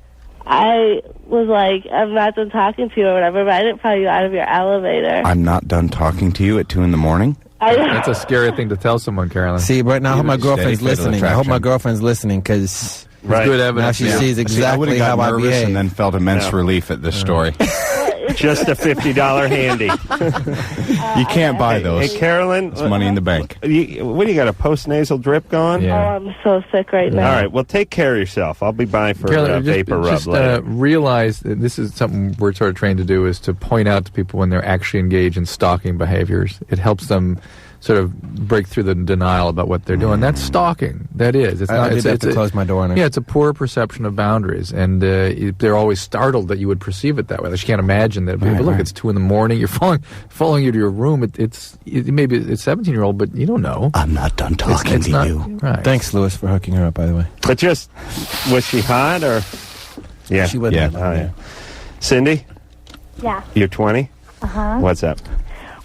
Speaker 17: I was I'm not done talking to you or whatever, but I didn't follow you out of your elevator.
Speaker 5: I'm not done talking to you at 2 in the morning?
Speaker 3: That's a scary thing to tell someone, Carolyn.
Speaker 4: See, right now I hope my girlfriend's listening. I hope my girld's listening because
Speaker 3: good evidence.
Speaker 4: Now she sees exactly how I behave.
Speaker 5: And then felt immense relief at this story.
Speaker 2: Just a $50 handy.
Speaker 5: You can't buy those.
Speaker 2: Hey, Carolyn.
Speaker 5: It's money in the bank.
Speaker 2: What do you got, a post-nasal drip going?
Speaker 17: Yeah. Oh, I'm so sick right now.
Speaker 2: All right, well, take care of yourself. I'll be by for
Speaker 3: Carolyn,
Speaker 2: vapor rub later.
Speaker 3: Realize that this is something we're sort of trained to do, is to point out to people when they're actually engaged in stalking behaviors. It helps them sort of break through the denial about what they're doing. That's stalking. That is. It's not.
Speaker 4: I did have to close my door on it.
Speaker 3: Yeah, it's a poor perception of boundaries, and they're always startled that you would perceive it that way. They can't imagine that. But look, it's 2 in the morning. You're following you to your room. Maybe it's 17-year-old, but you don't know.
Speaker 5: I'm not done talking to you.
Speaker 3: Right.
Speaker 4: Thanks, Lewis, for hooking her up. By the way.
Speaker 2: But was she hot or? Yeah,
Speaker 4: she was.
Speaker 2: Yeah. Cindy.
Speaker 18: Yeah.
Speaker 2: You're 20. What's up?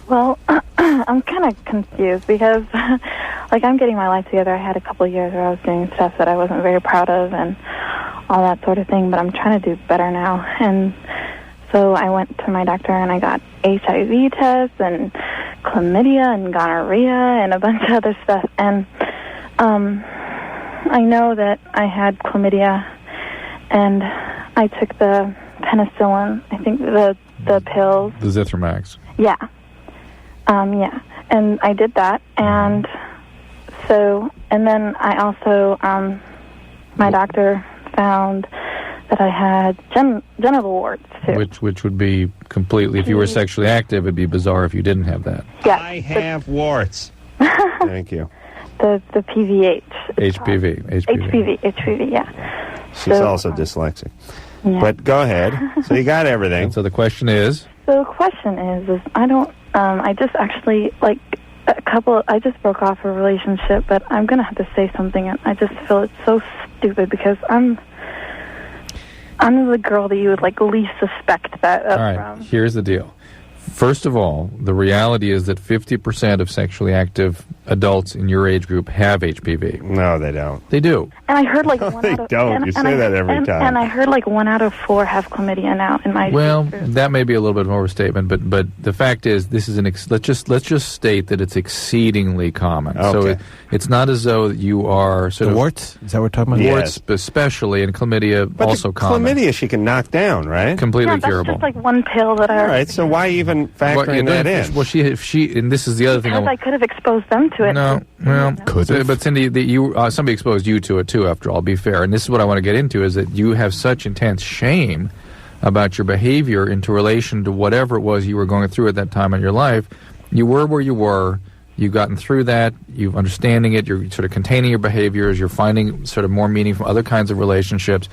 Speaker 18: Well, I'm kind of confused because, I'm getting my life together. I had a couple of years where I was doing stuff that I wasn't very proud of and all that sort of thing, but I'm trying to do better now. And so I went to my doctor and I got HIV tests and chlamydia and gonorrhea and a bunch of other stuff. And I know that I had chlamydia, and I took the penicillin, I think the pills.
Speaker 3: The Zithromax.
Speaker 18: Yeah. Yeah, and I did that, and then I also, my doctor found that I had genital warts, too.
Speaker 3: Which would be completely, if you were sexually active, it'd be bizarre if you didn't have that.
Speaker 18: Yeah.
Speaker 2: I have warts. Thank you.
Speaker 18: The PVH.
Speaker 3: HPV,
Speaker 18: yeah.
Speaker 2: She's also dyslexic.
Speaker 18: Yeah.
Speaker 2: But go ahead. So you got everything.
Speaker 3: And so the question is?
Speaker 18: So the question is I don't, I just actually, I just broke off a relationship, but I'm going to have to say something. I just feel it's so stupid because I'm I'm the girl that you would least suspect that
Speaker 3: All right,
Speaker 18: from.
Speaker 3: here's the deal. First of all, the reality is that 50% of sexually active adults in your age group have HPV.
Speaker 2: No, they don't.
Speaker 3: They do.
Speaker 18: And I heard one
Speaker 2: They
Speaker 18: out of...
Speaker 2: don't. You say that every time.
Speaker 18: And I heard 1 out of 4 have chlamydia now in my
Speaker 3: Well,
Speaker 18: age group.
Speaker 3: that may be a little bit of an overstatement, but the fact is, this is let's just state that it's exceedingly common.
Speaker 2: Okay.
Speaker 3: So it's not as though you are sort
Speaker 4: The
Speaker 3: of
Speaker 4: warts? Is that what we're talking about?
Speaker 3: warts, especially, and chlamydia
Speaker 2: But
Speaker 3: also
Speaker 2: the
Speaker 3: common.
Speaker 2: chlamydia she can knock down, right?
Speaker 3: Completely
Speaker 18: Yeah, that's
Speaker 3: curable.
Speaker 18: just one pill that I...
Speaker 2: All right, so why even factoring that in?
Speaker 3: Well, she, and this is the other thing.
Speaker 18: Because I could have exposed them to it.
Speaker 3: No, well, but Cindy, somebody exposed you to it too. After all, be fair, and this is what I want to get into: is that you have such intense shame about your behavior into relation to whatever it was you were going through at that time in your life. You were where you were. You've gotten through that. You're understanding it. You're sort of containing your behaviors. You're finding sort of more meaning from other kinds of relationships.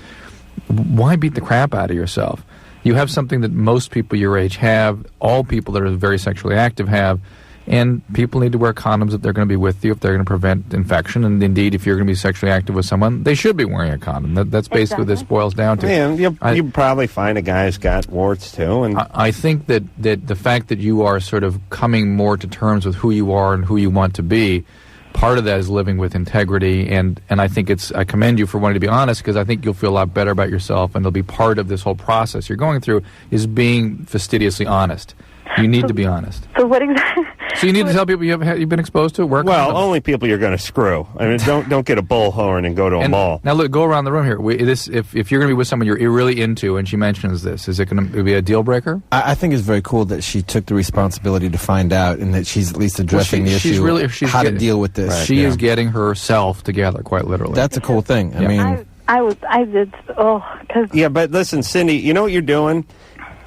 Speaker 3: Why beat the crap out of yourself? You have something that most people your age have, all people that are very sexually active have, and people need to wear condoms if they're going to be with you, if they're going to prevent infection, and indeed, if you're going to be sexually active with someone, they should be wearing a condom. That's basically what this boils down to.
Speaker 2: Yeah, you probably find a guy who's got warts, too. And
Speaker 3: I think that the fact that you are sort of coming more to terms with who you are and who you want to be, part of that is living with integrity, and I think I commend you for wanting to be honest, because I think you'll feel a lot better about yourself, and it'll be part of this whole process you're going through is being fastidiously honest. You need to be honest.
Speaker 18: So what exactly...
Speaker 3: So you need to tell people you've been exposed to it?
Speaker 2: Well, only people you're going to screw. I mean, don't get a bullhorn and go to a mall.
Speaker 3: Now, look, go around the room here. If you're going to be with someone you're really into, and she mentions this, is it going to be a deal breaker?
Speaker 4: I think it's very cool that she took the responsibility to find out, and that she's at least addressing the issue, how to deal with this.
Speaker 3: She is getting herself together, quite literally.
Speaker 4: That's a cool thing.
Speaker 3: Yeah.
Speaker 4: I mean,
Speaker 2: Yeah, but listen, Cindy, you know what you're doing?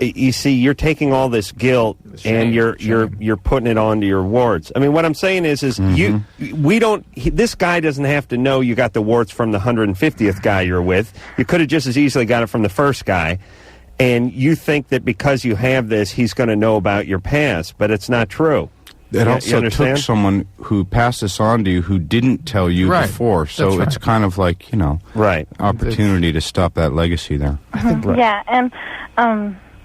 Speaker 2: You see, you're taking all this guilt and you're putting it onto your warts. I mean, what I'm saying is this guy doesn't have to know you got the warts from the 150th guy you're with. You could have just as easily got it from the first guy. And you think that because you have this, he's going to know about your past, but it's not true.
Speaker 5: It also took someone who passed this on to you who didn't tell you before. So it's kind of like, opportunity to stop that legacy there.
Speaker 18: Yeah, and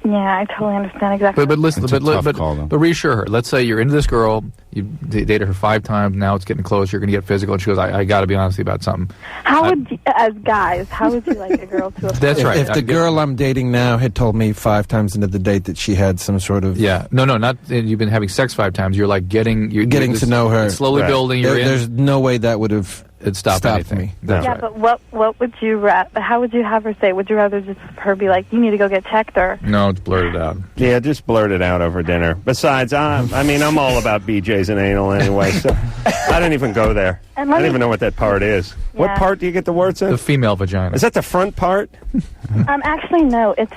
Speaker 18: yeah, I totally understand exactly.
Speaker 3: But listen,
Speaker 5: It's a tough call, though.
Speaker 3: but reassure her. Let's say you're into this girl, you dated her 5 times, now it's getting close, you're going to get physical, and she goes, I got to be honest with you about something.
Speaker 18: How would you, as guys, how would you like a girl to...
Speaker 3: That's right.
Speaker 4: If the girl I'm dating now had told me 5 times into the date that she had some sort of...
Speaker 3: Yeah. No, not you've been having sex 5 times. You're like getting
Speaker 4: to know her.
Speaker 3: It's slowly building.
Speaker 4: There's no way that would have
Speaker 3: stopped anything.
Speaker 4: Me.
Speaker 3: That's
Speaker 18: yeah,
Speaker 3: right.
Speaker 18: but what would you how would you have her say? Would you rather just her be like, you need to go get checked, or...
Speaker 3: No, it's blurted out.
Speaker 2: Yeah, just blurt it out over dinner. Besides, I'm all about BJ's and anal anyway, so I don't even go there. I don't even know what that part is.
Speaker 18: Yeah.
Speaker 2: What part do you get the warts in?
Speaker 3: The female vagina.
Speaker 2: Is that the front part?
Speaker 18: Actually, no. It's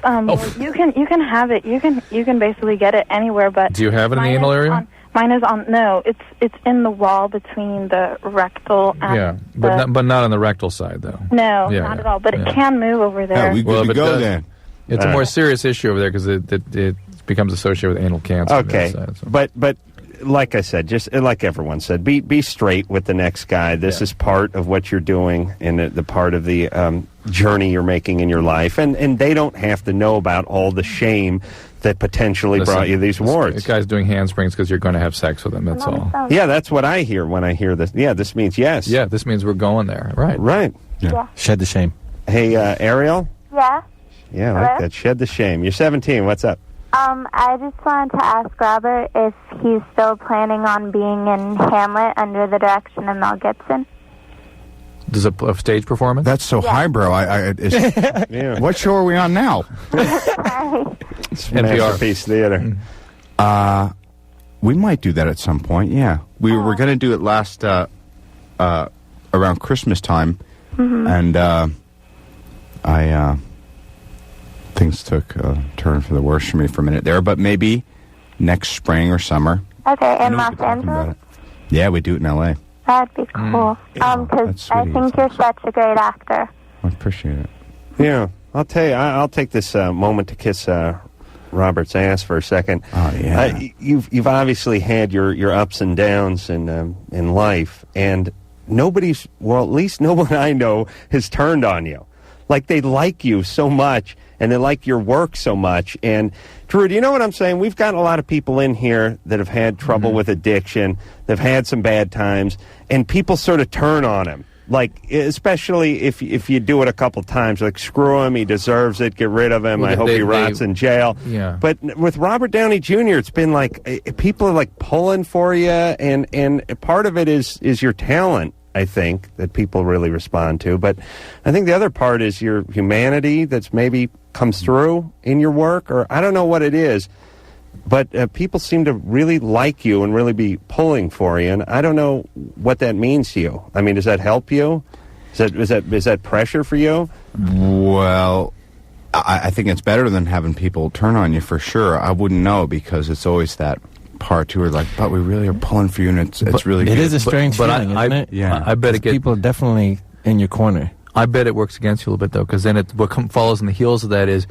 Speaker 18: you can have it. You can basically get it anywhere, but...
Speaker 3: Do you have it in the anal area?
Speaker 18: Mine is on. No, it's in the wall between the rectal and
Speaker 3: but not on the rectal side though.
Speaker 18: No, not at all. But it can move over there.
Speaker 3: It's a more serious issue over there because it becomes associated with anal cancer.
Speaker 2: Okay, but like I said, just like everyone said, be straight with the next guy. This is part of what you're doing and the part of the journey you're making in your life, and they don't have to know about all the shame that potentially brought you these warts.
Speaker 3: This guy's doing handsprings because you're going to have sex with him, that's all.
Speaker 2: Yeah, that's what I hear when I hear this. Yeah, this means yes.
Speaker 3: Yeah, this means we're going there. Right.
Speaker 2: Right.
Speaker 4: Yeah. Shed the shame.
Speaker 2: Hey, Ariel?
Speaker 19: Yeah?
Speaker 2: Yeah, I like that. Shed the shame. You're 17. What's up?
Speaker 19: I just wanted to ask Robert if he's still planning on being in Hamlet under the direction of Mel Gibson.
Speaker 3: Does a stage performance?
Speaker 5: That's so highbrow. What show are we on now?
Speaker 2: It's Masterpiece Theater.
Speaker 5: We might do that at some point, yeah. We were going to do it last around Christmas time, and things took a turn for the worse for me for a minute there, but maybe next spring or summer.
Speaker 19: Okay, in Los Angeles?
Speaker 5: Yeah, we do it in L.A.
Speaker 19: That'd be cool. Because I think you're such a great actor.
Speaker 5: I appreciate it.
Speaker 2: Yeah, I'll tell you, I'll take this moment to kiss Robert's ass for a second.
Speaker 5: Oh, yeah.
Speaker 2: You've obviously had your ups and downs in life, and at least no one I know has turned on you. like they like you so much and they like your work so much. And Drew, do you know what I'm saying? We've got a lot of people in here that have had trouble with addiction. They've had some bad times, and people sort of turn on him. Like, especially if you do it a couple times, like, screw him, he deserves it, get rid of him, I hope he rots in jail.
Speaker 3: Yeah.
Speaker 2: But with Robert Downey Jr., it's been like, people are like pulling for you, and part of it is your talent, I think, that people really respond to. But I think the other part is your humanity that's maybe comes through in your work, or I don't know what it is. But people seem to really like you and really be pulling for you, and I don't know what that means to you. I mean, does that help you? Is that pressure for you?
Speaker 5: Well, I think it's better than having people turn on you for sure. I wouldn't know, because it's always that part too, where like, but we really are pulling for you, and it's really good.
Speaker 4: It is a strange feeling, isn't it?
Speaker 5: Yeah,
Speaker 3: I bet
Speaker 4: people are definitely in your corner.
Speaker 3: I bet it works against you a little bit, though, because then what follows in the heels of that is,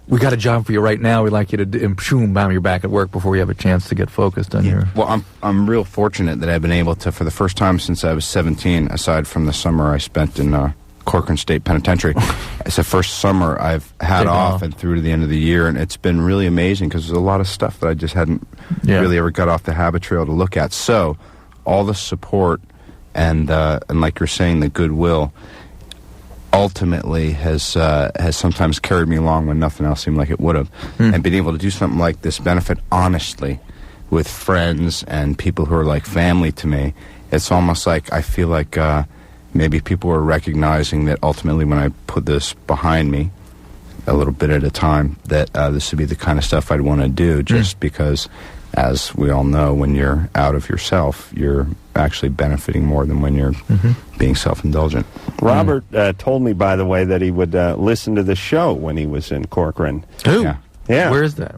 Speaker 3: we got a job for you right now. We'd like you to boom, bam, you're back at work before you have a chance to get focused on your...
Speaker 5: Well, I'm real fortunate that I've been able to, for the first time since I was 17, aside from the summer I spent in Corcoran State Penitentiary, it's the first summer I've had off and through to the end of the year, and it's been really amazing, because there's a lot of stuff that I just hadn't really ever got off the habit trail to look at. So, all the support and like you're saying, the goodwill ultimately has sometimes carried me along when nothing else seemed like it would have. And being able to do something like this benefit honestly with friends and people who are like family to me, it's almost like I feel like maybe people are recognizing that ultimately when I put this behind me a little bit at a time, that this would be the kind of stuff I'd want to do, just because, as we all know, when you're out of yourself, you're actually benefiting more than when you're being self-indulgent.
Speaker 2: Robert told me, by the way, that he would listen to the show when he was in Corcoran.
Speaker 3: Ooh.
Speaker 2: Yeah.
Speaker 3: Where is that?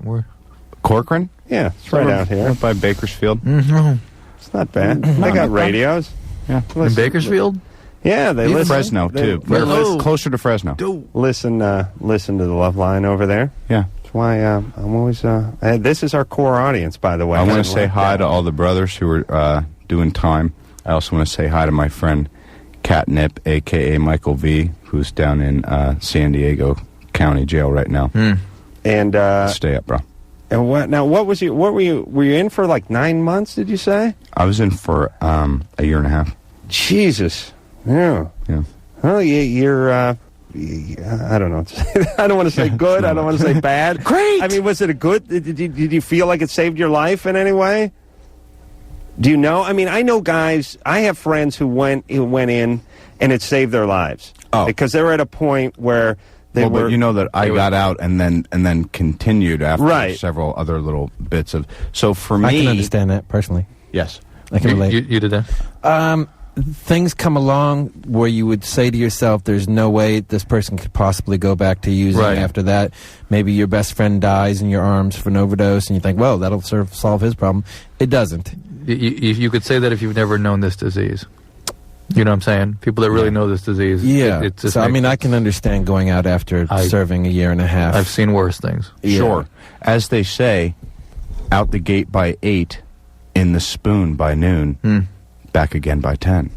Speaker 5: Corcoran?
Speaker 2: Yeah, it's right out here.
Speaker 5: Right by Bakersfield.
Speaker 2: It's not bad. They got radios.
Speaker 5: Yeah.
Speaker 3: In Bakersfield?
Speaker 2: Yeah, they listen.
Speaker 5: Fresno, too. Closer to Fresno.
Speaker 2: Listen to the LoveLine over there.
Speaker 5: Yeah.
Speaker 2: That's why I'm always... this is our core audience, by the way.
Speaker 5: I want to say hi to all the brothers who are doing time. I also want to say hi to my friend Catnip, a.k.a. Michael V., who's down in San Diego County Jail right now.
Speaker 2: And
Speaker 5: stay up, bro.
Speaker 2: And what was you? What were you? Were you in for like 9 months? Did you say?
Speaker 5: I was in for a year and a half.
Speaker 2: Jesus. Yeah. Well, you're. I don't know. I don't want to say good. I don't want to say bad.
Speaker 3: Great.
Speaker 2: I mean, was it a good? Did you feel like it saved your life in any way? Do you know? I mean, I know guys. I have friends who went in and it saved their lives.
Speaker 5: Oh,
Speaker 2: because they were at a point where they were.
Speaker 5: But you know that I got out and then continued after several other little bits of. So for me,
Speaker 4: I can understand that personally.
Speaker 5: Yes,
Speaker 4: I can relate.
Speaker 3: You did that.
Speaker 4: Things come along where you would say to yourself, there's no way this person could possibly go back to using after that. Maybe your best friend dies in your arms for an overdose, and you think, well, that'll solve his problem. It doesn't.
Speaker 3: You could say that if you've never known this disease. You know what I'm saying? People that really know this disease.
Speaker 4: Yeah. So, I mean, I can understand going out after serving a year and a half.
Speaker 3: I've seen worse things.
Speaker 4: Yeah.
Speaker 5: Sure. As they say, out the gate by 8, in the spoon by noon. Back again by 10.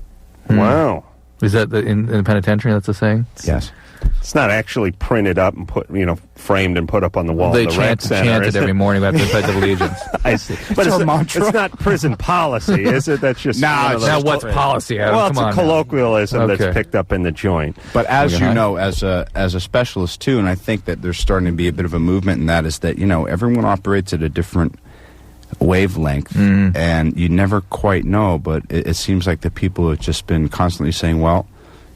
Speaker 2: Wow.
Speaker 3: Is that in the penitentiary, that's the saying?
Speaker 5: Yes.
Speaker 2: It's not actually printed up and framed and put up on the wall.
Speaker 3: They
Speaker 2: of the rec center,
Speaker 3: chant it every morning about the Pledge of Allegiance.
Speaker 2: I see. But it's not prison policy, is it? That's just
Speaker 3: now what's policy, Adam?
Speaker 2: Well, it's a colloquialism that's picked up in the joint.
Speaker 5: But as you know, as a specialist too, and I think that there's starting to be a bit of a movement in that, is that everyone operates at a different wavelength, and you never quite know, but it seems like the people have just been constantly saying, well,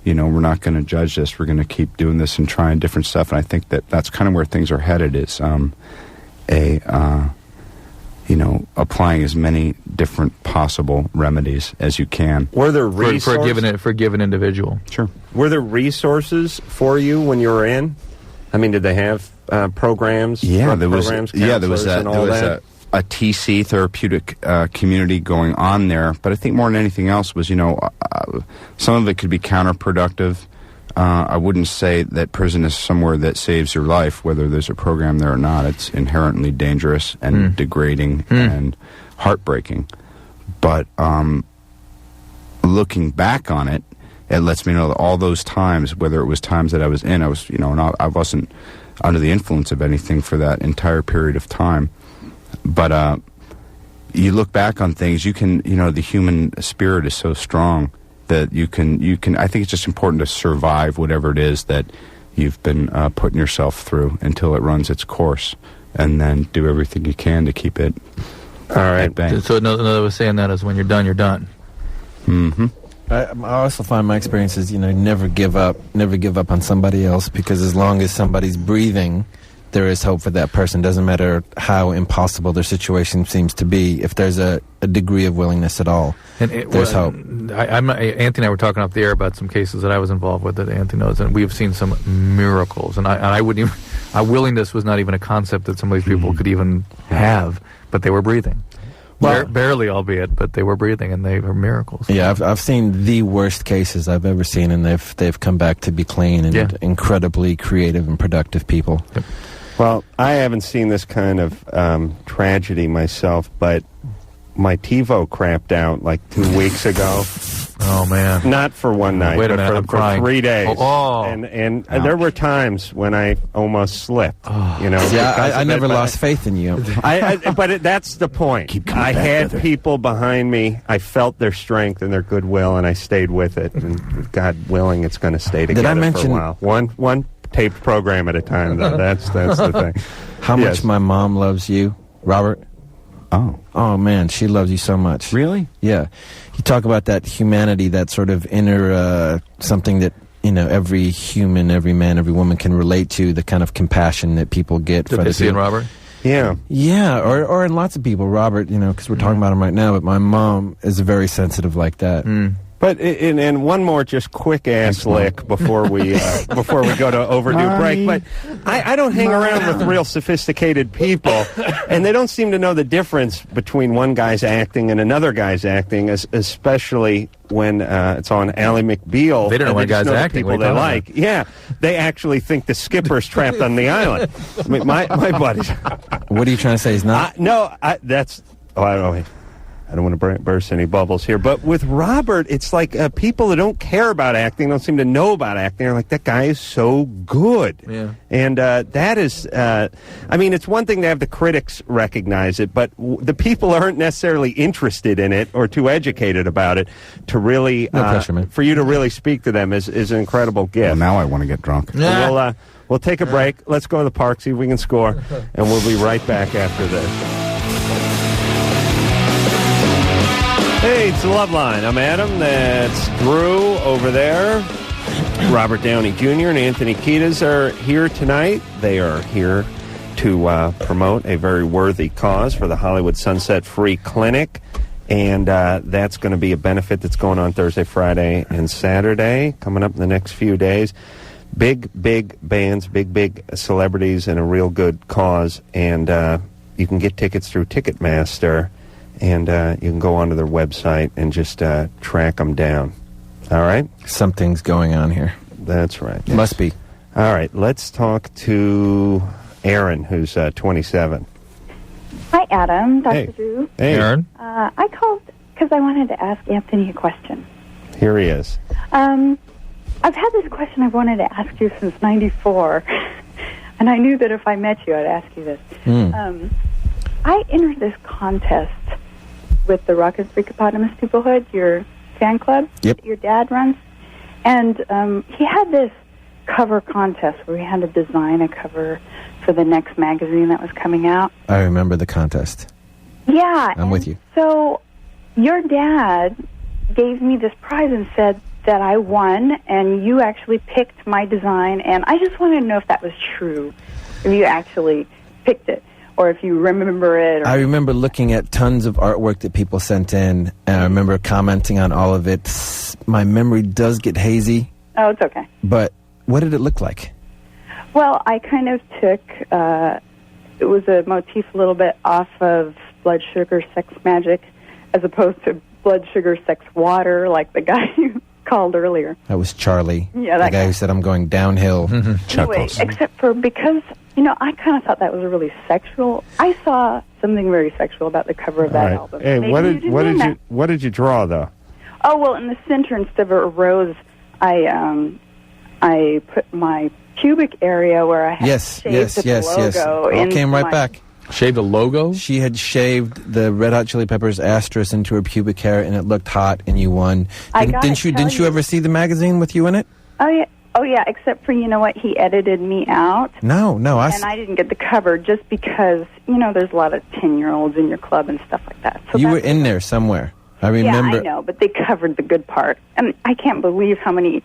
Speaker 5: we're not going to judge this, we're going to keep doing this and trying different stuff, and I think that that's kind of where things are headed, is applying as many different possible remedies as you can.
Speaker 2: Were there resources
Speaker 3: for a given individual?
Speaker 5: Sure.
Speaker 2: Were there resources for you when you were in? I mean, did they have programs?
Speaker 5: Yeah, there was.
Speaker 2: Yeah,
Speaker 5: there was a TC therapeutic community going on there, but I think more than anything else was, some of it could be counterproductive. I wouldn't say that prison is somewhere that saves your life, whether there's a program there or not. It's inherently dangerous and degrading and heartbreaking. But looking back on it, it lets me know that all those times, whether it was times that I was in, I was, I wasn't under the influence of anything for that entire period of time. But you look back on things, you can, the human spirit is so strong that you can. I think it's just important to survive whatever it is that you've been putting yourself through until it runs its course, and then do everything you can to keep it.
Speaker 2: All right.
Speaker 5: At bay.
Speaker 3: So another way of saying that is when you're done, you're done.
Speaker 5: Mm-hmm.
Speaker 4: I also find my experiences, never give up on somebody else, because as long as somebody's breathing, there is hope for that person. Doesn't matter how impossible their situation seems to be. If there's a degree of willingness at all, there's hope.
Speaker 3: Anthony and I were talking off the air about some cases that I was involved with that Anthony knows, and we've seen some miracles. And I wouldn't even, our willingness was not even a concept that some of these people could even have, but they were breathing. Well, barely, albeit, but they were breathing, and they were miracles.
Speaker 4: Yeah, I've seen the worst cases I've ever seen, and they've come back to be clean and incredibly creative and productive people.
Speaker 3: Yep.
Speaker 2: Well, I haven't seen this kind of tragedy myself, but my TiVo crapped out like 2 weeks ago.
Speaker 3: Oh, man.
Speaker 2: Not for one night,
Speaker 3: Wait a
Speaker 2: but
Speaker 3: minute, I'm
Speaker 2: for
Speaker 3: crying.
Speaker 2: 3 days.
Speaker 3: Oh.
Speaker 2: And there were times when I almost slipped.
Speaker 4: Yeah, I never lost faith in you.
Speaker 2: But that's the point. I had people behind me. I felt their strength and their goodwill, and I stayed with it. And God willing, it's going to stay together for a while. One taped program at a time, though. That's the thing.
Speaker 4: How much my mom loves you, Robert. Oh man, she loves you so much.
Speaker 5: Really?
Speaker 4: Yeah. You talk about that humanity, that sort of inner something that every human, every man, every woman can relate to. The kind of compassion that people get.
Speaker 3: Did they see in Robert?
Speaker 2: Yeah.
Speaker 4: Yeah, or in lots of people. Robert, because we're talking about him right now. But my mom is very sensitive like that.
Speaker 2: But and one more just quick ass lick before we go to overdue break. But I don't hang around with real sophisticated people, and they don't seem to know the difference between one guy's acting and another guy's acting, especially when it's on Ally McBeal.
Speaker 3: They don't know one guy's acting.
Speaker 2: People they like, they actually think the skipper's trapped on the island. I mean, my buddies.
Speaker 4: What are you trying to say? He's not.
Speaker 2: I don't want to burst any bubbles here, but with Robert, it's like people that don't care about acting, don't seem to know about acting, are like, that guy is so good.
Speaker 3: Yeah.
Speaker 2: And that is, it's one thing to have the critics recognize it, but the people aren't necessarily interested in it or too educated about it to really,
Speaker 4: no pressure, man.
Speaker 2: For you to really speak to them is an incredible gift.
Speaker 5: Well, now I want to get drunk.
Speaker 2: Yeah. We'll take a break. Let's go to the park, see if we can score, and we'll be right back after this. Hey, it's LoveLine. I'm Adam. That's Drew over there. Robert Downey Jr. and Anthony Kiedis are here tonight. They are here to promote a very worthy cause for the Hollywood Sunset Free Clinic. And that's going to be a benefit that's going on Thursday, Friday, and Saturday, coming up in the next few days. Big bands, big celebrities, and a real good cause. And you can get tickets through Ticketmaster. And you can go onto their website and just track them down. All right?
Speaker 4: Something's going on here.
Speaker 2: That's right.
Speaker 4: Yes. Must be.
Speaker 2: All right. Let's talk to Aaron, who's 27.
Speaker 20: Hi, Adam. Dr.
Speaker 2: Hey.
Speaker 20: Drew.
Speaker 2: Hey, Aaron.
Speaker 20: I called because I wanted to ask Anthony a question.
Speaker 2: Here he is.
Speaker 20: I've had this question I've wanted to ask you since '94, and I knew that if I met you, I'd ask you this. I entered this contest with the Rocket Freakopotamus Peoplehood, your fan club that your dad runs. And he had this cover contest where he had to design a cover for the next magazine that was coming out.
Speaker 4: I remember the contest.
Speaker 20: Yeah.
Speaker 4: I'm with you.
Speaker 20: So your dad gave me this prize and said that I won, and you actually picked my design. And I just wanted to know if that was true, if you actually picked it, or if you remember it.
Speaker 4: I remember looking at tons of artwork that people sent in, and I remember commenting on all of it. My memory does get hazy.
Speaker 20: Oh, it's okay.
Speaker 4: But what did it look like?
Speaker 20: Well, I kind of took, it was a motif a little bit off of Blood Sugar Sex Magic, as opposed to Blood Sugar Sex Water, like the guy you called earlier.
Speaker 4: That was Charlie.
Speaker 20: Yeah,
Speaker 4: the guy who said, I'm going downhill.
Speaker 20: Anyway, except for because, I kind of thought that was really sexual. I saw something very sexual about the cover of that album.
Speaker 2: Hey,
Speaker 20: Maybe
Speaker 2: what did you draw though?
Speaker 20: Oh, well, in the center, instead of a rose, I put my pubic area where I had shaved the logo.
Speaker 4: All came right back.
Speaker 3: Shaved a logo?
Speaker 4: She had shaved the Red Hot Chili Peppers asterisk into her pubic hair, and it looked hot, and you won. Didn't you ever see the magazine with you in it?
Speaker 20: Oh yeah, except for, you know what, he edited me out.
Speaker 4: No,
Speaker 20: I didn't get the cover just because, there's a lot of 10-year-olds in your club and stuff like that. So
Speaker 4: you were in there somewhere. I remember.
Speaker 20: Yeah, I know, but they covered the good part. And I can't believe how many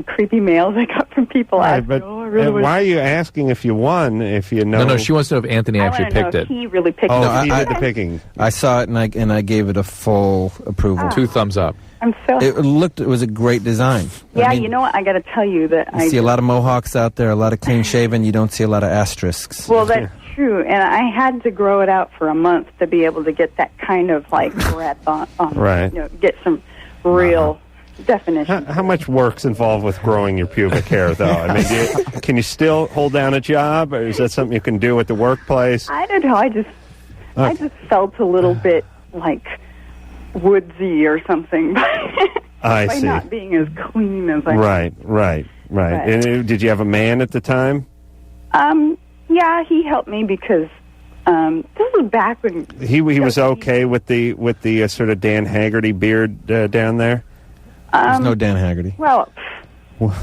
Speaker 20: creepy mails I got from people asking,
Speaker 2: why are you asking if you won, if you know?
Speaker 3: No, she wants to know if Anthony actually picked it.
Speaker 20: He really picked it.
Speaker 2: Oh, he did the picking.
Speaker 4: I saw it, and I gave it a full approval.
Speaker 3: 2 thumbs up.
Speaker 20: I'm so
Speaker 4: It was a great design.
Speaker 20: Yeah, you know what? I got to tell you that
Speaker 4: I see a lot of mohawks out there, a lot of clean shaven. You don't see a lot of asterisks.
Speaker 20: Well, that's true, and I had to grow it out for a month to be able to get that kind of breadth on
Speaker 2: right.
Speaker 20: Get some real definition.
Speaker 2: How much work's involved with growing your pubic hair, though? I mean, can you still hold down a job, or is that something you can do at the workplace?
Speaker 20: I don't know. I just felt a little bit like woodsy or something
Speaker 2: I
Speaker 20: by
Speaker 2: see.
Speaker 20: not being as clean as I
Speaker 2: Right. And did you have a man at the time?
Speaker 20: Yeah, he helped me because this was back when
Speaker 2: he was okay with the sort of Dan Haggerty beard down there.
Speaker 4: There's no Dan Haggerty.
Speaker 20: Well,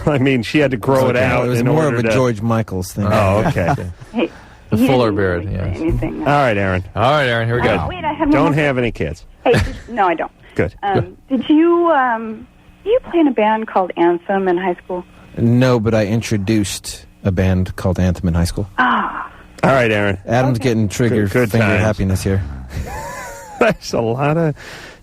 Speaker 2: I mean, she had to grow it out.
Speaker 4: It was more of a George Michaels thing.
Speaker 2: Oh, okay.
Speaker 20: Hey,
Speaker 3: the fuller beard. Yeah.
Speaker 20: Anything.
Speaker 2: All right, Aaron.
Speaker 3: Here we go.
Speaker 20: Wait, I have
Speaker 2: Don't have any kids.
Speaker 20: Hey, no, I don't.
Speaker 2: Good.
Speaker 20: Did you play in a band called Anthem in high school?
Speaker 4: No, but I introduced a band called Anthem in high school.
Speaker 20: Ah.
Speaker 2: All right, Aaron.
Speaker 4: Adam's getting triggered
Speaker 2: Good
Speaker 4: finger
Speaker 2: times.
Speaker 4: happiness here.
Speaker 2: There's a lot of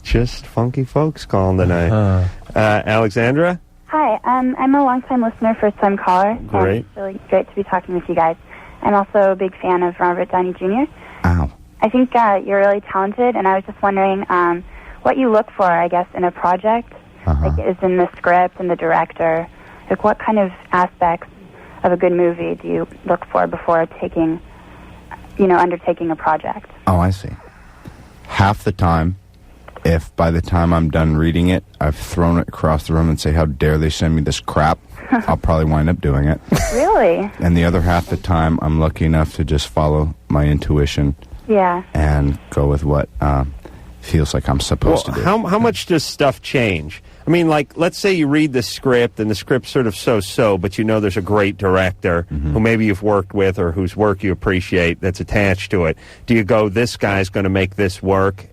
Speaker 2: just funky folks calling tonight. Alexandra?
Speaker 19: Hi, I'm a long-time listener, first-time caller.
Speaker 2: Great.
Speaker 19: It's really great to be talking with you guys. I'm also a big fan of Robert Downey Jr.
Speaker 5: Ow.
Speaker 19: I think you're really talented, and I was just wondering what you look for, I guess, in a project. Like, is in the script and the director. Like, what kind of aspects of a good movie do you look for before undertaking a project?
Speaker 5: Oh, I see. Half the time, if by the time I'm done reading it, I've thrown it across the room and say, how dare they send me this crap, I'll probably wind up doing it.
Speaker 19: Really?
Speaker 5: And the other half the time, I'm lucky enough to just follow my intuition.
Speaker 19: Yeah.
Speaker 5: And go with what feels like I'm supposed to do.
Speaker 2: How much does stuff change? I mean, like, let's say you read the script, and the script's sort of so-so, but you know there's a great director who maybe you've worked with or whose work you appreciate that's attached to it. Do you go, this guy's going to make this work?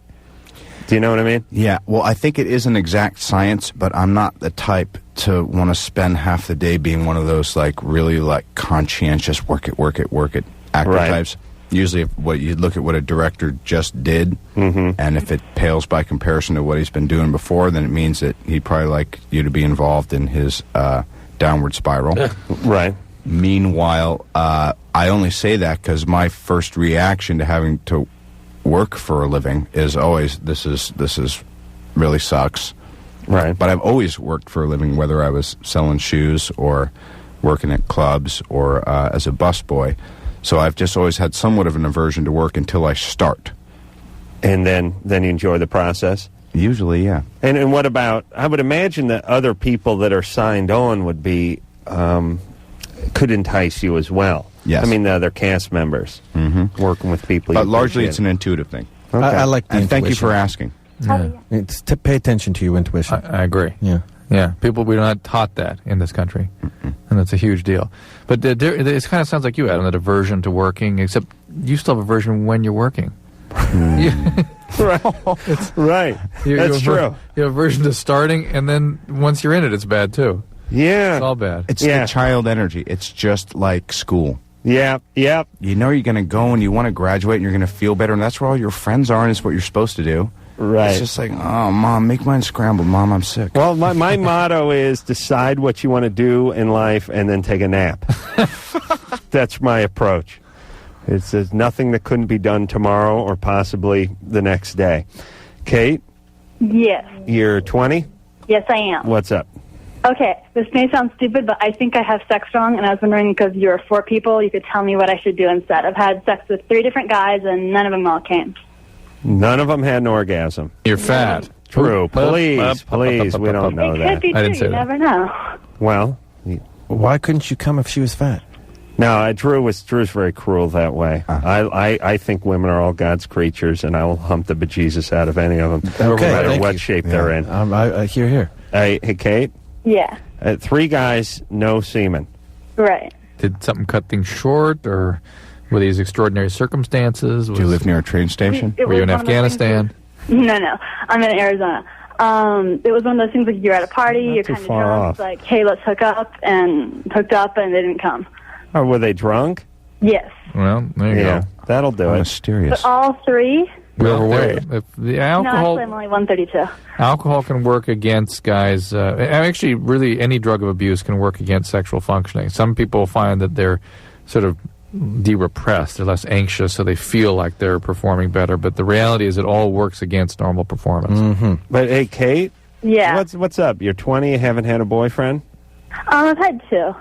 Speaker 2: Do you know what I mean?
Speaker 5: Yeah, well, I think it is an exact science, but I'm not the type to want to spend half the day being one of those, really, conscientious work it actor types. Usually, what you look at what a director just did, and if it pales by comparison to what he's been doing before, then it means that he'd probably like you to be involved in his downward spiral.
Speaker 2: Right.
Speaker 5: Meanwhile, I only say that because my first reaction to having to work for a living is always this is really sucks.
Speaker 2: Right.
Speaker 5: But I've always worked for a living, whether I was selling shoes or working at clubs or as a busboy. So I've just always had somewhat of an aversion to work until I start.
Speaker 2: And then you enjoy the process?
Speaker 5: Usually, yeah.
Speaker 2: And what about, I would imagine that other people that are signed on would be, could entice you as well.
Speaker 5: Yes.
Speaker 2: I mean, the other cast members, working with people.
Speaker 5: But largely it's an intuitive thing.
Speaker 2: Okay.
Speaker 4: I like the
Speaker 5: And thank you
Speaker 4: intuition.
Speaker 5: for asking.
Speaker 4: Yeah. It's to pay attention to your intuition.
Speaker 3: I agree.
Speaker 4: Yeah.
Speaker 3: Yeah, we're not taught that in this country, and that's a huge deal. But it kind of sounds like you, Adam, that aversion to working, except you still have aversion when you're working.
Speaker 2: Right. Right. That's true.
Speaker 3: You have aversion to starting, and then once you're in it, it's bad, too.
Speaker 2: Yeah.
Speaker 3: It's all bad.
Speaker 5: It's the child energy. It's just like school.
Speaker 2: Yeah. Yep.
Speaker 5: You know you're going to go and you want to graduate and you're going to feel better, and that's where all your friends are, and it's what you're supposed to do.
Speaker 2: Right.
Speaker 5: It's just like, oh, Mom, make mine scrambled. Mom, I'm sick.
Speaker 2: Well, my motto is decide what you want to do in life and then take a nap. That's my approach. There's nothing that couldn't be done tomorrow or possibly the next day. Kate?
Speaker 21: Yes.
Speaker 2: You're 20?
Speaker 21: Yes, I am.
Speaker 2: What's up?
Speaker 21: Okay, this may sound stupid, but I think I have sex wrong, and I was wondering, because you're 4 people, you could tell me what I should do instead. I've had sex with 3 different guys, and none of them all came.
Speaker 2: None of them had an orgasm.
Speaker 3: You're fat.
Speaker 2: Drew, please, we don't know
Speaker 21: It
Speaker 2: that.
Speaker 21: could be true. You never know.
Speaker 2: Well,
Speaker 4: why couldn't you come if she was fat?
Speaker 2: No, Drew's very cruel that way. I think women are all God's creatures, and I will hump the bejesus out of any of them, no matter what shape they're in.
Speaker 4: Here.
Speaker 2: Hey, Kate?
Speaker 21: Yeah.
Speaker 2: 3 guys, no semen.
Speaker 21: Right.
Speaker 3: Did something cut things short, or were these extraordinary circumstances?
Speaker 5: Do you live near a train station?
Speaker 21: It
Speaker 3: Were you
Speaker 21: was
Speaker 3: in
Speaker 21: one of those
Speaker 3: Afghanistan?
Speaker 21: No. I'm in Arizona. It was one of those things like you're at a party, you're
Speaker 2: too
Speaker 21: kind of
Speaker 2: far
Speaker 21: drunk,
Speaker 2: off.
Speaker 21: it's like, hey, let's hook up, and hooked up, and they didn't come.
Speaker 2: Or were they drunk?
Speaker 21: Yes.
Speaker 3: Well, there you go.
Speaker 2: That'll do it.
Speaker 5: Mysterious.
Speaker 21: But all 3?
Speaker 3: We're overweight. If the alcohol,
Speaker 21: No, actually, I'm only 132.
Speaker 3: alcohol can work against guys. Actually, really, any drug of abuse can work against sexual functioning. Some people find that they're sort of de-repressed, they're less anxious, so they feel like they're performing better. But the reality is, it all works against normal performance.
Speaker 2: Mm-hmm. But hey, Kate.
Speaker 21: Yeah.
Speaker 2: What's up? You're 20. You haven't had a boyfriend.
Speaker 21: I've had 2.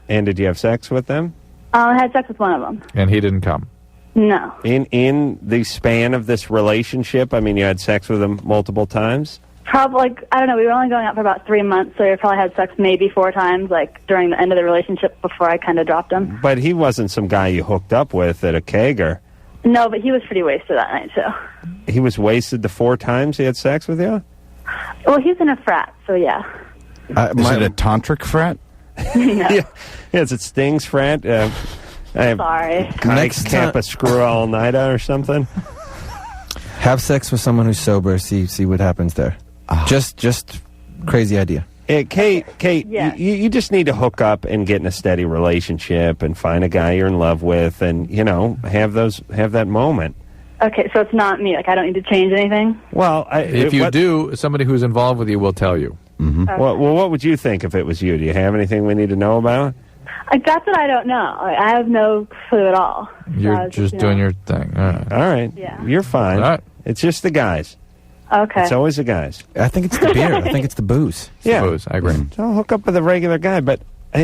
Speaker 2: And did you have sex with them?
Speaker 21: I had sex with one of them.
Speaker 3: And he didn't come.
Speaker 21: No.
Speaker 2: In the span of this relationship, I mean, you had sex with him multiple times?
Speaker 21: Probably, I don't know, we were only going out for about 3 months, so we probably had sex maybe 4 times, like, during the end of the relationship before I kind of dropped him.
Speaker 2: But he wasn't some guy you hooked up with at a kegger.
Speaker 21: No, but he was pretty wasted that night, too.
Speaker 2: He was wasted the 4 times he had sex with you?
Speaker 21: Well, he's in a frat, so yeah.
Speaker 5: Is it a tantric frat?
Speaker 2: Yeah. Yes, it stings frat.
Speaker 21: Sorry.
Speaker 2: Next camp a screw all-nighter or something?
Speaker 4: Have sex with someone who's sober. See what happens there. Just crazy idea.
Speaker 2: Kate,
Speaker 21: Yeah.
Speaker 2: you just need to hook up and get in a steady relationship and find a guy you're in love with, and have that moment.
Speaker 21: Okay, so it's not me, like, I don't need to change anything?
Speaker 2: Well,
Speaker 3: if you do, somebody who's involved with you will tell you.
Speaker 2: Mm-hmm.
Speaker 21: Okay.
Speaker 2: Well, what would you think if it was you? Do you have anything we need to know about?
Speaker 21: That's what I don't know. I have no clue at all.
Speaker 3: You're just doing your thing.
Speaker 2: All right.
Speaker 21: Yeah.
Speaker 2: You're fine.
Speaker 3: All right.
Speaker 2: It's just the guys.
Speaker 21: Okay.
Speaker 2: It's always the guys.
Speaker 4: I think it's the beer. I think it's the booze.
Speaker 3: It's the booze. I agree.
Speaker 2: So I'll hook up with a regular guy, but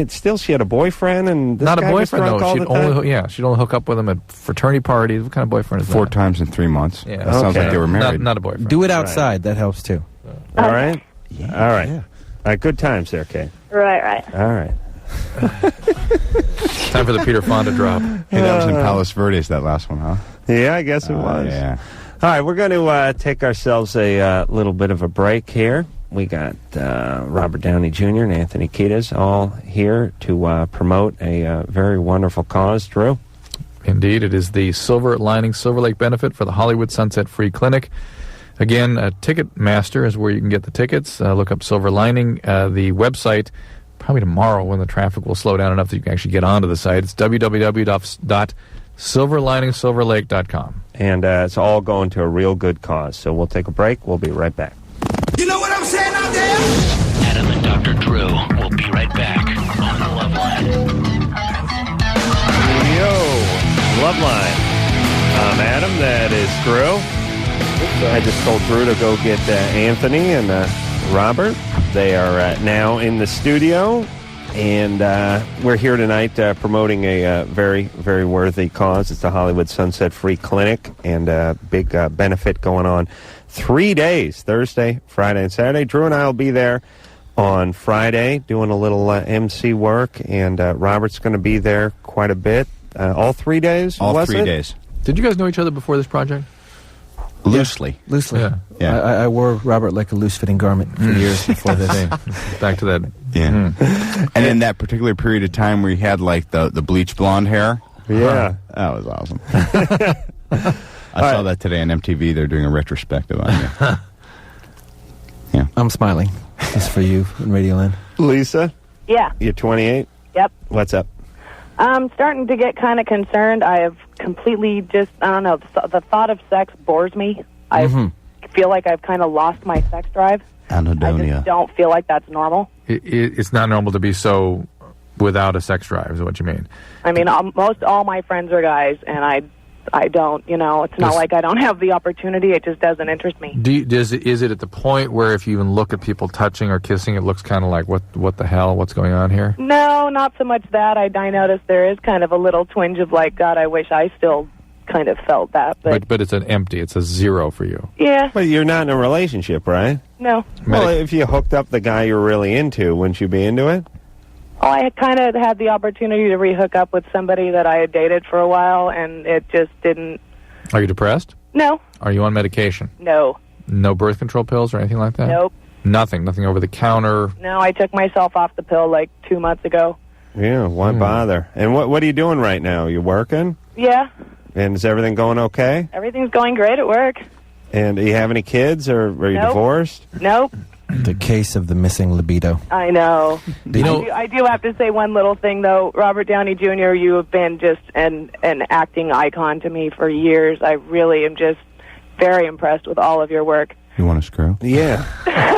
Speaker 2: still she had a boyfriend, and this
Speaker 3: Not a
Speaker 2: guy was
Speaker 3: boyfriend,
Speaker 2: drunk
Speaker 3: though.
Speaker 2: all
Speaker 3: She'd
Speaker 2: the time?
Speaker 3: she'd only hook up with him at fraternity parties. What kind of boyfriend is that?
Speaker 5: 4 times in 3 months.
Speaker 3: Yeah.
Speaker 5: That sounds like they were married.
Speaker 3: Not a boyfriend.
Speaker 4: Do it outside. That helps too.
Speaker 2: All right? Yeah. All right. All right, good times there, Kate.
Speaker 21: Right.
Speaker 2: All right.
Speaker 3: Time for the Peter Fonda drop.
Speaker 5: Hey, that was in Palos Verdes, that last one, huh?
Speaker 2: Yeah, I guess it was.
Speaker 5: Yeah.
Speaker 2: All right, we're going to take ourselves a little bit of a break here. We got Robert Downey Jr. and Anthony Kiedis all here to promote a very wonderful cause. Drew?
Speaker 3: Indeed, it is the Silver Lining Silver Lake benefit for the Hollywood Sunset Free Clinic. Again, Ticketmaster is where you can get the tickets. Look up Silver Lining. The website, probably tomorrow when the traffic will slow down enough that you can actually get onto the site. It's www.silverliningsilverlake.com.
Speaker 2: And it's all going to a real good cause. So we'll take a break. We'll be right back.
Speaker 14: You know what I'm saying out there?
Speaker 1: Adam and Dr. Drew will be right back on the LoveLine.
Speaker 2: Yo, LoveLine. I'm Adam. That is Drew. I just told Drew to go get Anthony and Robert. They are now in the studio, and we're here tonight promoting a very, very worthy cause. It's the Hollywood Sunset Free Clinic, and a big benefit going on 3 days, Thursday, Friday, and Saturday. Drew and I will be there on Friday doing a little MC work, and Robert's going to be there quite a bit. All 3 days,
Speaker 5: All 3 days.
Speaker 3: Did you guys know each other before this project?
Speaker 5: Loosely.
Speaker 4: Loosely.
Speaker 3: Yeah.
Speaker 4: I wore Robert like a loose-fitting garment for years before this.
Speaker 3: Back to that.
Speaker 5: Yeah. And in that particular period of time where he had like the bleach blonde hair.
Speaker 2: Yeah.
Speaker 5: That was awesome. I saw that today on MTV. They're doing a retrospective on you. Yeah.
Speaker 4: I'm smiling. Just for you in Radioland.
Speaker 2: Lisa?
Speaker 6: Yeah.
Speaker 2: You're 28?
Speaker 6: Yep.
Speaker 2: What's up?
Speaker 6: I'm starting to get kind of concerned. I have completely just, I don't know, the thought of sex bores me. I feel like I've kind of lost my sex drive.
Speaker 5: Anhedonia.
Speaker 6: I just don't feel like that's normal.
Speaker 3: It's not normal to be so without a sex drive, is what you mean.
Speaker 6: I mean, most all my friends are guys, and I don't, it's not like I don't have the opportunity. It just doesn't interest me.
Speaker 3: Is it at the point where if you even look at people touching or kissing, it looks kind of like, what the hell, what's going on here?
Speaker 6: No, not so much that. I noticed there is kind of a little twinge of like, God, I wish I still
Speaker 7: kind of felt that.
Speaker 3: But it's an empty. It's a zero for you.
Speaker 7: Yeah.
Speaker 2: But you're not in a relationship, right?
Speaker 7: No.
Speaker 2: Well, if you hooked up the guy you're really into, wouldn't you be into it?
Speaker 7: Oh, I had kind of had the opportunity to re-hook up with somebody that I had dated for a while, and it just didn't...
Speaker 3: Are you depressed?
Speaker 7: No.
Speaker 3: Are you on medication?
Speaker 7: No.
Speaker 3: No birth control pills or anything like that?
Speaker 7: Nope.
Speaker 3: Nothing over the counter?
Speaker 7: No, I took myself off the pill like 2 months ago.
Speaker 2: Yeah, why bother? And what are you doing right now? You working?
Speaker 7: Yeah.
Speaker 2: And is everything going okay?
Speaker 7: Everything's going great at work.
Speaker 2: And do you have any kids, or are you
Speaker 7: Nope.
Speaker 2: divorced?
Speaker 7: Nope.
Speaker 4: The case of the missing libido.
Speaker 7: I know.
Speaker 4: You know-
Speaker 7: I do have to say one little thing, though. Robert Downey Jr., you have been just an acting icon to me for years. I really am just very impressed with all of your work.
Speaker 5: You want to screw?
Speaker 2: Yeah.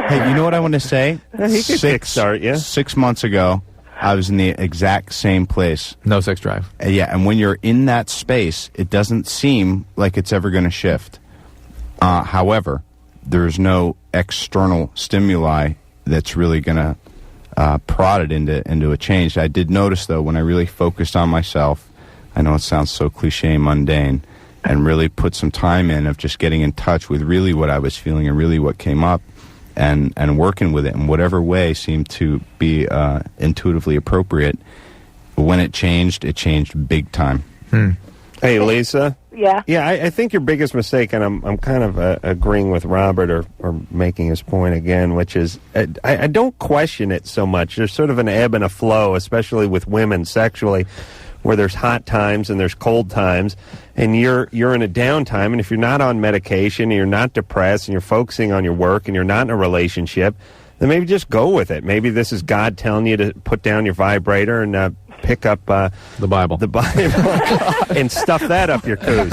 Speaker 5: Hey, you know what I want to say?
Speaker 2: He could kickstart you.
Speaker 5: 6 months ago, I was in the exact same place.
Speaker 3: No sex drive.
Speaker 5: Yeah, and when you're in that space, it doesn't seem like it's ever going to shift. However, there's no external stimuli that's really going to prod it into a change. I did notice, though, when I really focused on myself, I know it sounds so cliche, mundane, and really put some time in of just getting in touch with really what I was feeling and really what came up, and working with it in whatever way seemed to be intuitively appropriate. When it changed big time.
Speaker 2: Hey, Lisa?
Speaker 7: Yeah?
Speaker 2: Yeah, I think your biggest mistake, and I'm kind of agreeing with Robert or making his point again, which is I don't question it so much. There's sort of an ebb and a flow, especially with women sexually, where there's hot times and there's cold times, and you're in a downtime, and if you're not on medication, and you're not depressed, and you're focusing on your work, and you're not in a relationship, then maybe just go with it. Maybe this is God telling you to put down your vibrator and pick up
Speaker 3: the Bible,
Speaker 2: and stuff that up your coos.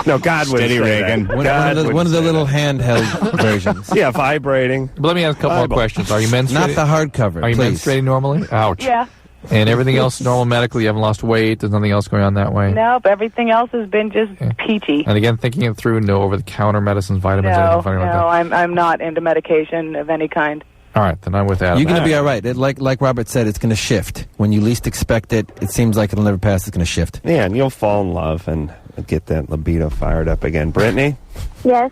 Speaker 2: No, God would
Speaker 5: Steady,
Speaker 2: say
Speaker 5: Reagan.
Speaker 2: that.
Speaker 4: One of the little handheld versions.
Speaker 2: Yeah, vibrating.
Speaker 3: But let me ask a couple more questions. Are you menstruating?
Speaker 4: Not the hardcover.
Speaker 3: Are you
Speaker 4: please.
Speaker 3: menstruating normally? Ouch.
Speaker 7: Yeah.
Speaker 3: And everything else normal medically? You haven't lost weight? There's nothing else going on that way?
Speaker 7: Nope, everything else has been just peachy.
Speaker 3: And again, thinking it through, no over-the-counter medicines, vitamins, anything funny like that?
Speaker 7: I'm not into medication of any kind.
Speaker 3: All right, then I'm with Adam.
Speaker 4: You're going to be all right. Like Robert said, it's going to shift. When you least expect it, it seems like it'll never pass. It's going to shift.
Speaker 2: Yeah, and you'll fall in love and get that libido fired up again. Brittany?
Speaker 22: Yes.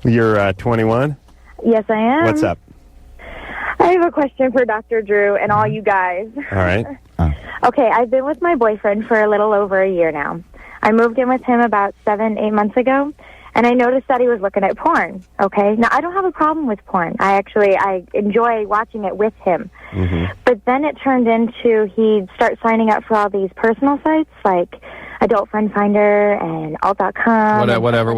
Speaker 2: You're 21?
Speaker 22: Yes, I am.
Speaker 2: What's up?
Speaker 22: I have a question for Dr. Drew and all you guys.
Speaker 2: All right.
Speaker 22: Okay, I've been with my boyfriend for a little over a year now. I moved in with him about 7-8 months ago, and I noticed that he was looking at porn. Okay, now I don't have a problem with porn. I enjoy watching it with him.
Speaker 2: Mm-hmm.
Speaker 22: But then it turned into he'd start signing up for all these personal sites like Adult Friend Finder and Alt.com.
Speaker 3: Whatever.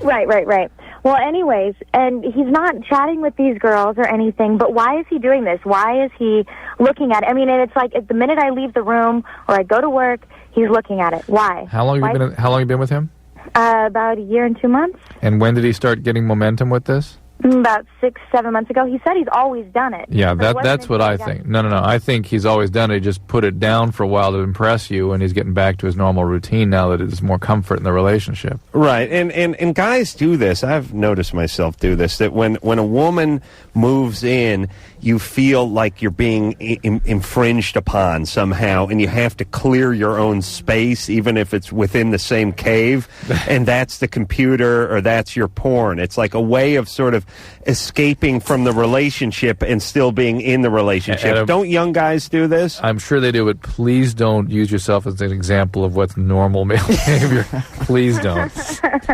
Speaker 22: Right. Well, anyways, and he's not chatting with these girls or anything, but why is he doing this? Why is he looking at it? I mean, and it's like at the minute I leave the room or I go to work, he's looking at it. Why?
Speaker 3: How long have you been with him?
Speaker 22: About 1 year and 2 months.
Speaker 3: And when did he start getting momentum with this?
Speaker 22: About 6-7 months ago. He said he's always done it.
Speaker 3: Yeah, that's what I think. No. I think he's always done it. He just put it down for a while to impress you, and he's getting back to his normal routine now that there's more comfort in the relationship.
Speaker 2: Right, and guys do this. I've noticed myself do this, that when a woman moves in, you feel like you're being infringed upon somehow, and you have to clear your own space, even if it's within the same cave, and that's the computer or that's your porn. It's like a way of sort of escaping from the relationship and still being in the relationship.
Speaker 3: Adam,
Speaker 2: don't young guys do this?
Speaker 3: I'm sure they do, but please don't use yourself as an example of what's normal male behavior. Please don't.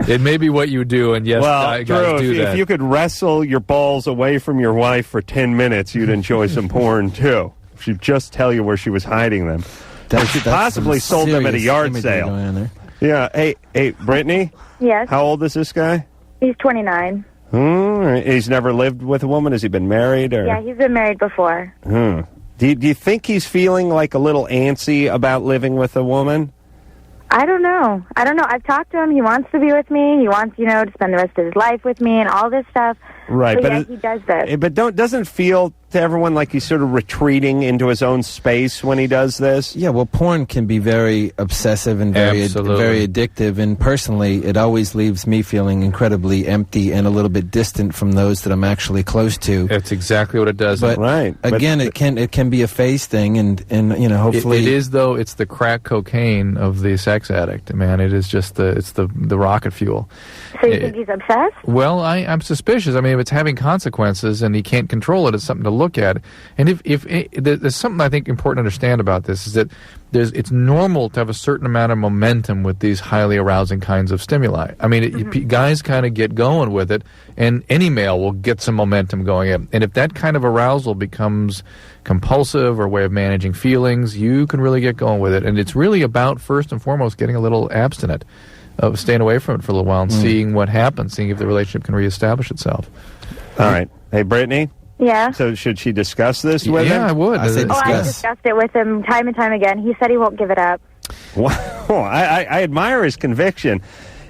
Speaker 3: It may be what you do, and yes, guys
Speaker 2: Drew,
Speaker 3: do that.
Speaker 2: If you could wrestle your balls away from your wife for 10 minutes, you'd enjoy some porn, too. She'd just tell you where she was hiding them. Or she possibly sold them at a yard sale. Yeah. Hey, Brittany?
Speaker 22: Yes.
Speaker 2: How old is this guy?
Speaker 22: He's 29.
Speaker 2: He's never lived with a woman? Has he been married? Or?
Speaker 22: Yeah, he's been married before.
Speaker 2: Do you think he's feeling like a little antsy about living with a woman?
Speaker 22: I don't know. I've talked to him. He wants to be with me. He wants, to spend the rest of his life with me and all this stuff.
Speaker 2: Right,
Speaker 22: So,
Speaker 2: but
Speaker 22: yeah, he does this.
Speaker 2: But doesn't it feel to everyone like he's sort of retreating into his own space when he does this?
Speaker 4: Yeah, well, porn can be very obsessive and very addictive, and personally, it always leaves me feeling incredibly empty and a little bit distant from those that I'm actually close to.
Speaker 3: That's exactly what it does.
Speaker 4: But again, it can be a phase thing, and hopefully
Speaker 3: it is, though. It's the crack cocaine of the sex addict, man. It is just the rocket fuel.
Speaker 22: So you think he's obsessed?
Speaker 3: Well, I'm suspicious. I mean, if it's having consequences and he can't control it, it's something to look at. And if there's something I think important to understand about this is that it's normal to have a certain amount of momentum with these highly arousing kinds of stimuli. I mean, guys kind of get going with it, and any male will get some momentum going in. And if that kind of arousal becomes compulsive or a way of managing feelings, you can really get going with it. And it's really about, first and foremost, getting a little abstinent, of staying away from it for a little while and seeing what happens, seeing if the relationship can reestablish itself.
Speaker 2: All right. Hey, Brittany?
Speaker 22: Yeah?
Speaker 2: So should she discuss this with him?
Speaker 3: Yeah, I would.
Speaker 22: I discussed it with him time and time again. He said he won't give it up.
Speaker 2: Wow. I admire his conviction.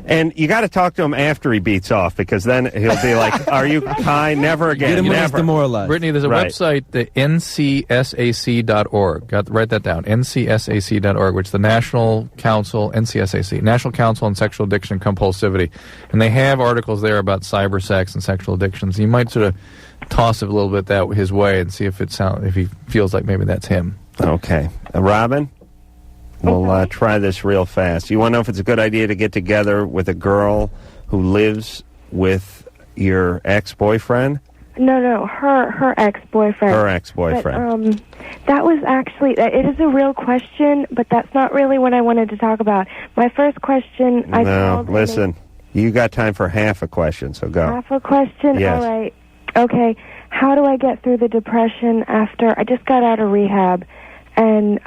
Speaker 2: And you got to talk to him after he beats off, because then he'll be like, "Are you high? Never again."
Speaker 4: Get him when he's demoralized.
Speaker 3: Brittany, there's a website, the ncsac.org. Write that down, ncsac.org, which is the National Council, NCSAC, National Council on Sexual Addiction and Compulsivity. And they have articles there about cyber sex and sexual addictions. You might sort of toss it a little bit his way and see if if he feels like maybe that's him.
Speaker 2: Okay. Robin? We'll try this real fast. You want to know if it's a good idea to get together with a girl who lives with your ex-boyfriend?
Speaker 6: No, her ex-boyfriend.
Speaker 2: Her ex-boyfriend.
Speaker 6: But, that was actually, it is a real question, but that's not really what I wanted to talk about. My first question,
Speaker 2: listen, you got time for half a question, so go.
Speaker 6: Half a question?
Speaker 2: Yes.
Speaker 6: All right. Okay. How do I get through the depression after I just got out of rehab? And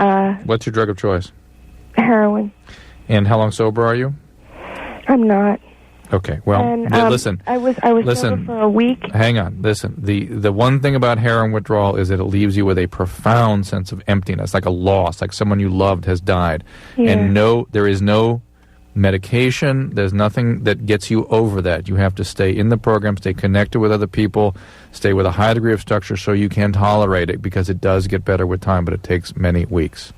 Speaker 3: what's your drug of choice?
Speaker 6: Heroin.
Speaker 3: And how long sober are you?
Speaker 6: I'm not.
Speaker 3: Okay, well,
Speaker 6: and,
Speaker 3: listen.
Speaker 6: I was sober for a week.
Speaker 3: Hang on, listen. The one thing about heroin withdrawal is that it leaves you with a profound sense of emptiness, like a loss, like someone you loved has died.
Speaker 6: Yeah.
Speaker 3: And there is no medication, there's nothing that gets you over that. You have to stay in the program, stay connected with other people, stay with a high degree of structure so you can tolerate it, because it does get better with time, but it takes many weeks.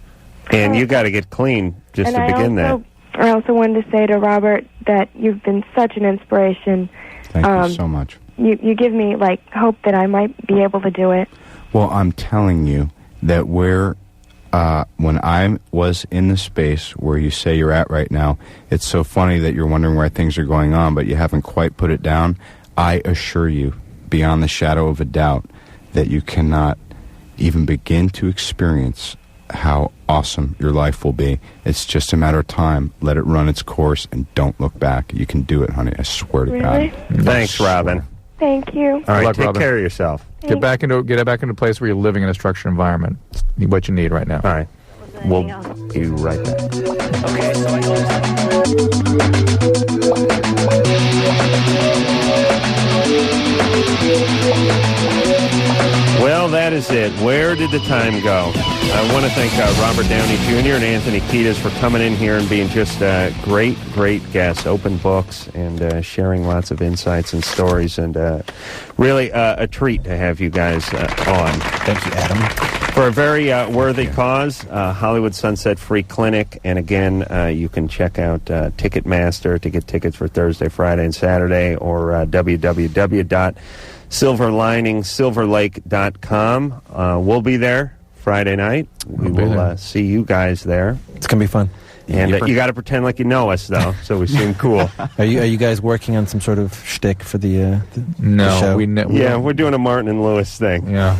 Speaker 2: And you got to get clean just to begin that.
Speaker 6: I also wanted to say to Robert that you've been such an inspiration.
Speaker 5: Thank you so much.
Speaker 6: You give me hope that I might be able to do it.
Speaker 5: Well, I'm telling you that when I was in the space where you say you're at right now, it's so funny that you're wondering why things are going on, but you haven't quite put it down. I assure you, beyond the shadow of a doubt, that you cannot even begin to experience how awesome your life will be. It's just a matter of time. Let it run its course and don't look back. You can do it, honey. I swear to
Speaker 6: Really?
Speaker 5: God.
Speaker 2: Than's, Robin.
Speaker 6: Thank you.
Speaker 2: All right,
Speaker 3: luck,
Speaker 2: take
Speaker 3: Robin.
Speaker 2: care of yourself.
Speaker 3: Get back into a place where you're living in a structured environment. It's what you need right now.
Speaker 2: All right. We'll be right back.
Speaker 1: Okay, so
Speaker 2: Well, that is it. Where did the time go? I want to thank Robert Downey Jr. and Anthony Kiedis for coming in here and being just great guests, open books, and sharing lots of insights and stories, and really a treat to have you guys on.
Speaker 4: Thank you, Adam.
Speaker 2: For a very worthy cause, Hollywood Sunset Free Clinic, and again, you can check out Ticketmaster to get tickets for Thursday, Friday, and Saturday, or www.silverliningsilverlake.com. We'll be there Friday night. We will see you guys there.
Speaker 4: It's going to be fun.
Speaker 2: And you got to pretend like you know us, though, so we seem cool.
Speaker 4: Are you guys working on some sort of shtick for the
Speaker 3: No,
Speaker 4: show?
Speaker 2: We're doing a Martin and Lewis thing.
Speaker 3: Yeah.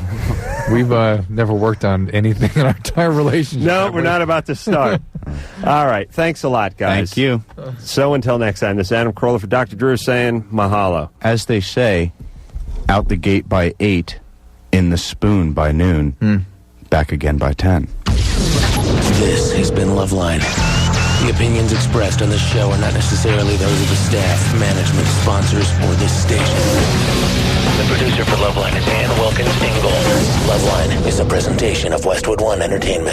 Speaker 3: We've never worked on anything in our entire relationship.
Speaker 2: No, we're not about to start. All right. Thanks a lot, guys.
Speaker 5: Thank you.
Speaker 2: So until next time, this is Adam Carolla for Dr. Drew saying mahalo.
Speaker 5: As they say, out the gate by 8, in the spoon by noon, back again by 10.
Speaker 1: This has been LoveLine. The opinions expressed on this show are not necessarily those of the staff, management, sponsors, or this station. The producer for LoveLine is Ann Wilkins Ingle. LoveLine is a presentation of Westwood One Entertainment.